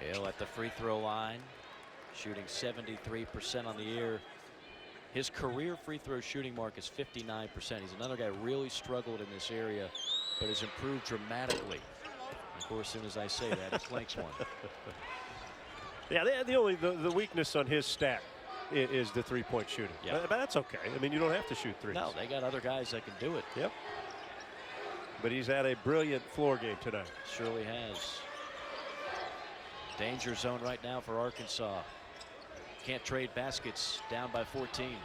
Hill at the free throw line, shooting 73% on the year. His career free throw shooting mark is 59%. He's another guy who really struggled in this area, but has improved dramatically. Of course, as soon as I say that, he clanks one. Yeah, the weakness on his stat is the three-point shooting. Yeah. But that's okay. I mean, you don't have to shoot threes. No, they got other guys that can do it. Yep. But he's had a brilliant floor game tonight. Surely has. Danger zone right now for Arkansas. Can't trade baskets, down by 14.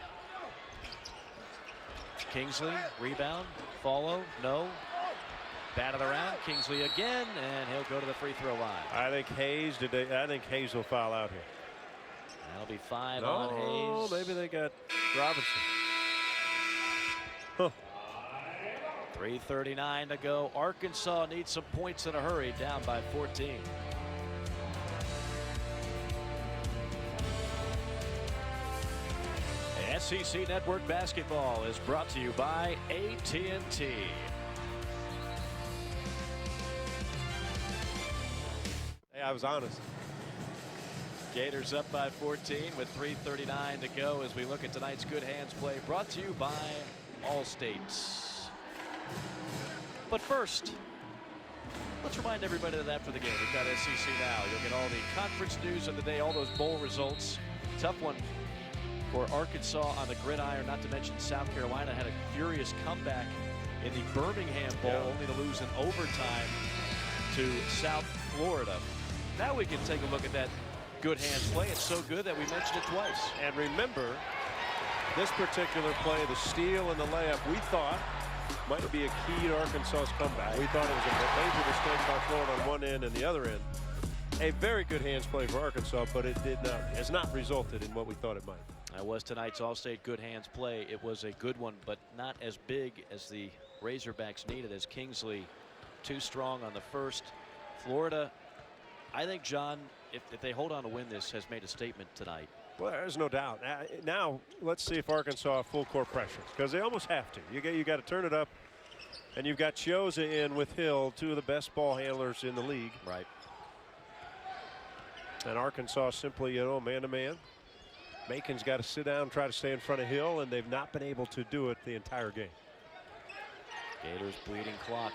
Kingsley, rebound, follow, no. Batted around, Kingsley again, and he'll go to the free throw line. I think Hayes will foul out here. That'll be 5 on Hayes. Maybe they got Robinson. Huh. 3:39 to go. Arkansas needs some points in a hurry, down by 14. SEC Network Basketball is brought to you by AT&T. Hey, I was honest. Gators up by 14 with 3:39 to go as we look at tonight's Good Hands play, brought to you by Allstate. But first, let's remind everybody that after the game, we've got SEC Now. You'll get all the conference news of the day, all those bowl results. Tough one for Arkansas on the gridiron, not to mention South Carolina had a furious comeback in the Birmingham Bowl, only to lose in overtime to South Florida. Now we can take a look at that Good Hands play. It's so good that we mentioned it twice. And remember, this particular play, the steal and the layup, we thought might be a key to Arkansas's comeback. We thought it was a major mistake by Florida on one end and the other end. A very good hands play for Arkansas, but it has not resulted in what we thought it might. That was tonight's Allstate Good Hands play. It was a good one, but not as big as the Razorbacks needed, as Kingsley too strong on the first. Florida, I think, John, if they hold on to win this, has made a statement tonight. Well, there's no doubt. Now let's see if Arkansas full court pressures, because they almost have to. You got to turn it up, and you've got Chiozza in with Hill, two of the best ball handlers in the league. Right. And Arkansas simply, man to man. Macon's got to sit down and try to stay in front of Hill, and they've not been able to do it the entire game. Gators bleeding clock.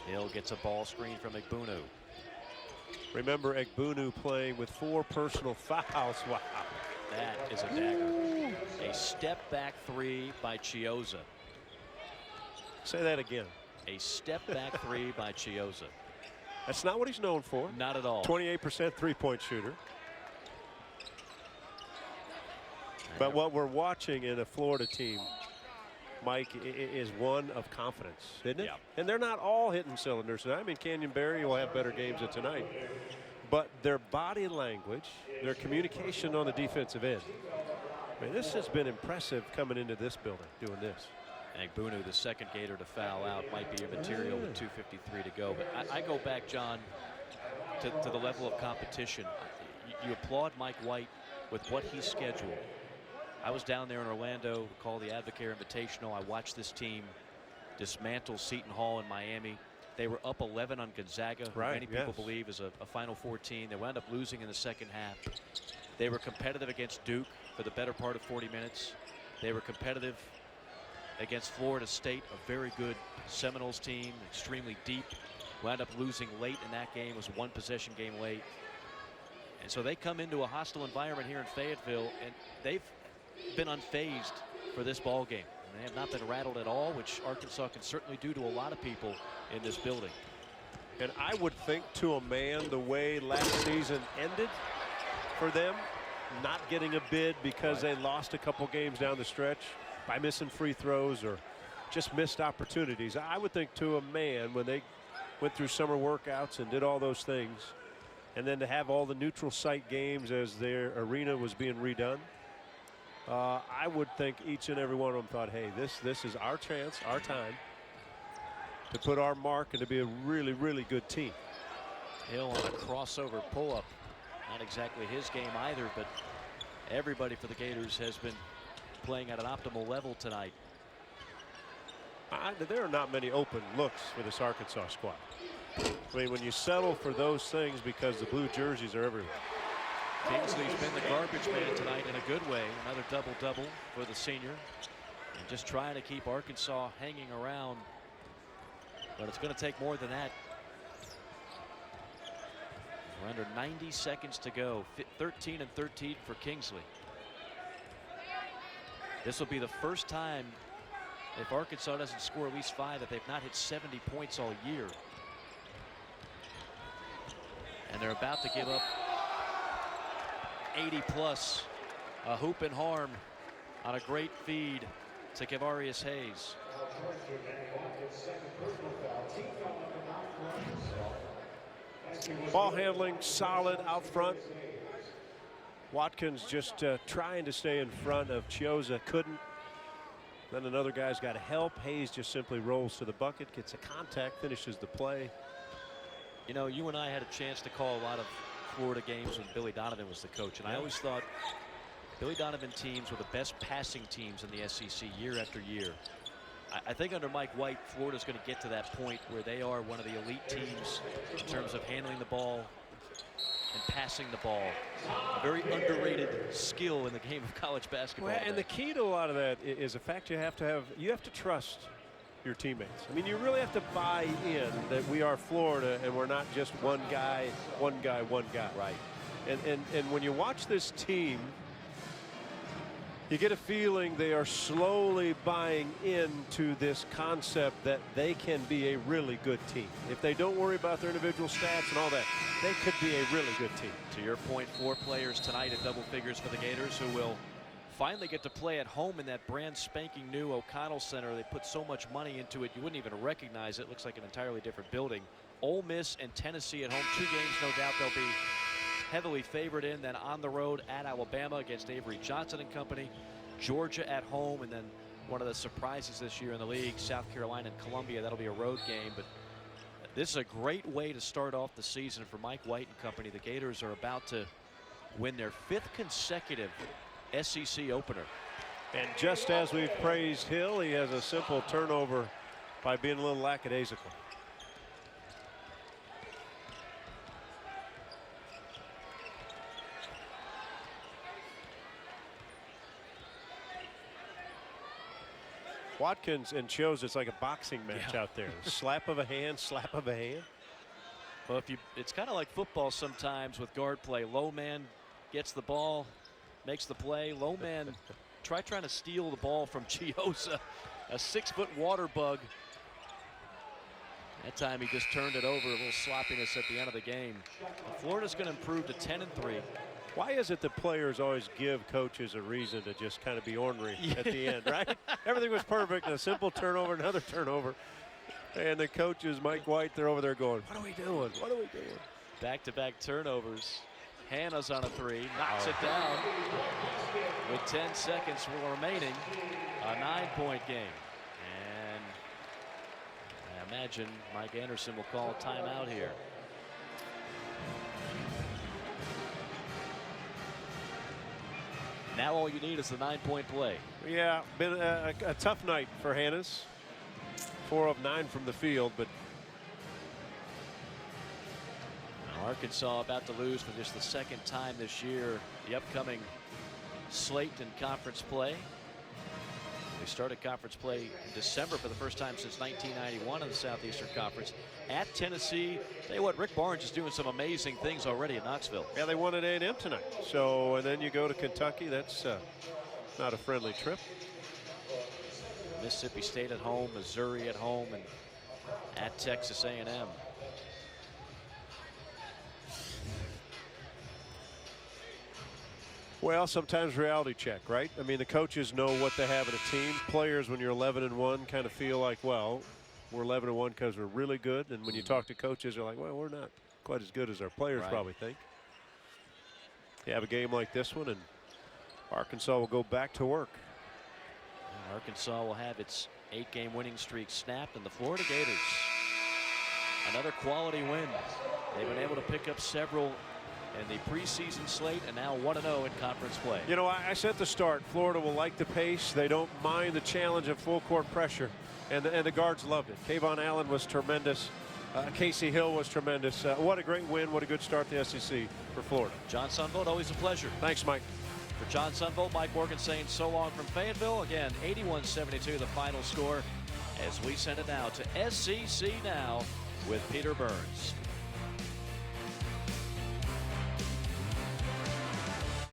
Hill gets a ball screen from Egbunu. Remember Egbunu playing with 4 personal fouls. Wow. That is a dagger. A step back three by Chiozza. Say that again. A step back three by Chiozza. That's not what he's known for. Not at all. 28% three-point shooter. But what we're watching in a Florida team, Mike, is one of confidence, isn't it? Yeah. And they're not all hitting cylinders tonight. I mean, Canyon Berry will have better games than tonight. But their body language, their communication on the defensive end, I mean, this has been impressive coming into this building, doing this. Egbunu, the second Gator to foul out, might be immaterial with 2:53 to go. But I go back, John, to the level of competition. You applaud Mike White with what he scheduled. I was down there in Orlando, called the Advocare Invitational. I watched this team dismantle Seton Hall in Miami. They were up 11 on Gonzaga, who many people believe is a Final Four team. They wound up losing in the second half. They were competitive against Duke for the better part of 40 minutes. They were competitive against Florida State, a very good Seminoles team, extremely deep. Wound up losing late in that game. It was a one-possession game late. And so they come into a hostile environment here in Fayetteville, and they've been unfazed for this ball game. And they have not been rattled at all, which Arkansas can certainly do to a lot of people in this building. And I would think to a man the way last season ended for them, not getting a bid because they lost a couple games down the stretch by missing free throws or just missed opportunities. I would think to a man, when they went through summer workouts and did all those things, and then to have all the neutral site games as their arena was being redone, I would think each and every one of them thought, hey, this is our chance, our time to put our mark and to be a really, really good team. Hill on a crossover pull-up. Not exactly his game either, but everybody for the Gators has been playing at an optimal level tonight. There are not many open looks for this Arkansas squad. I mean, when you settle for those things because the blue jerseys are everywhere. Kingsley's been the garbage man tonight in a good way. Another double-double for the senior. And just trying to keep Arkansas hanging around. But it's going to take more than that. We're under 90 seconds to go. 13 and 13 for Kingsley. This will be the first time, if Arkansas doesn't score at least 5, that they've not hit 70 points all year. And they're about to give up 80 plus. A hoop and harm on a great feed to Kevarius Hayes. Ball handling solid out front. Watkins just trying to stay in front of Chiozza, couldn't. Then another guy's got to help. Hayes just simply rolls to the bucket, gets a contact, finishes the play. You know, you and I had a chance to call a lot of Florida games when Billy Donovan was the coach, and I always thought Billy Donovan teams were the best passing teams in the SEC year after year. I think under Mike White, Florida's going to get to that point where they are one of the elite teams in terms of handling the ball and passing the ball. A very underrated skill in the game of college basketball. Well, and the key to a lot of that is the fact you have to trust your teammates. I mean, you really have to buy in that we are Florida and we're not just one guy, one guy, one guy. Right. And when you watch this team, you get a feeling they are slowly buying into this concept that they can be a really good team. If they don't worry about their individual stats and all that, they could be a really good team. To your point, 4 players tonight in double figures for the Gators who will finally get to play at home in that brand spanking new O'Connell Center. They put so much money into it, you wouldn't even recognize it. Looks like an entirely different building. Ole Miss and Tennessee at home. 2 games, no doubt they'll be heavily favored in. Then on the road at Alabama against Avery Johnson and company. Georgia at home, and then one of the surprises this year in the league, South Carolina and Columbia. That'll be a road game, but this is a great way to start off the season for Mike White and company. The Gators are about to win their 5th consecutive SEC opener. And just as we've praised Hill, he has a simple turnover by being a little lackadaisical. Watkins and Chiozza, it's like a boxing match out there. Slap of a hand, slap of a hand. Well, it's kind of like football sometimes with guard play. Low man gets the ball, makes the play. Low man trying to steal the ball from Chiozza, a 6-foot water bug. That time he just turned it over. A little sloppiness at the end of the game. Florida's going to improve to 10-3. Why is it that players always give coaches a reason to just kind of be ornery at the end, right? Everything was perfect, and a simple turnover, another turnover. And the coaches, Mike White, they're over there going, what are we doing? What are we doing? Back-to-back turnovers. Hannah's on a 3, knocks it down with 10 seconds remaining. A 9-point game. And I imagine Mike Anderson will call a timeout here. Now all you need is the 9-point play. Yeah, been a tough night for Hannes. 4 of 9 from the field, but Arkansas about to lose for just the 2nd time this year. The upcoming slate in conference play. They started conference play in December for the first time since 1991 in the Southeastern Conference. At Tennessee, tell you what, Rick Barnes is doing some amazing things already in Knoxville. yeah, they won at A&M tonight. So, and then you go to Kentucky. That's not a friendly trip. Mississippi State at home, Missouri at home, and at Texas A&M. Well, sometimes reality check, right? I mean, the coaches know what they have in a team. Players, when you're 11-1, kind of feel like, well, we're 11-1 because we're really good. And when you talk to coaches, they're like, well, we're not quite as good as our players probably think. You have a game like this one, and Arkansas will go back to work. And Arkansas will have its 8-game winning streak snapped, and the Florida Gators, another quality win. They've been able to pick up several in the preseason slate, and now 1-0 in conference play. You know, I said at the start, Florida will like the pace. They don't mind the challenge of full court pressure, and the guards loved it. Kayvon Allen was tremendous. Casey Hill was tremendous. What a great win. What a good start to the SEC for Florida. John Sunvolt, always a pleasure. Thanks, Mike. For John Sunvolt, Mike Morgan saying so long from Fayetteville. Again, 81-72 the final score as we send it now to SEC Now with Peter Burns.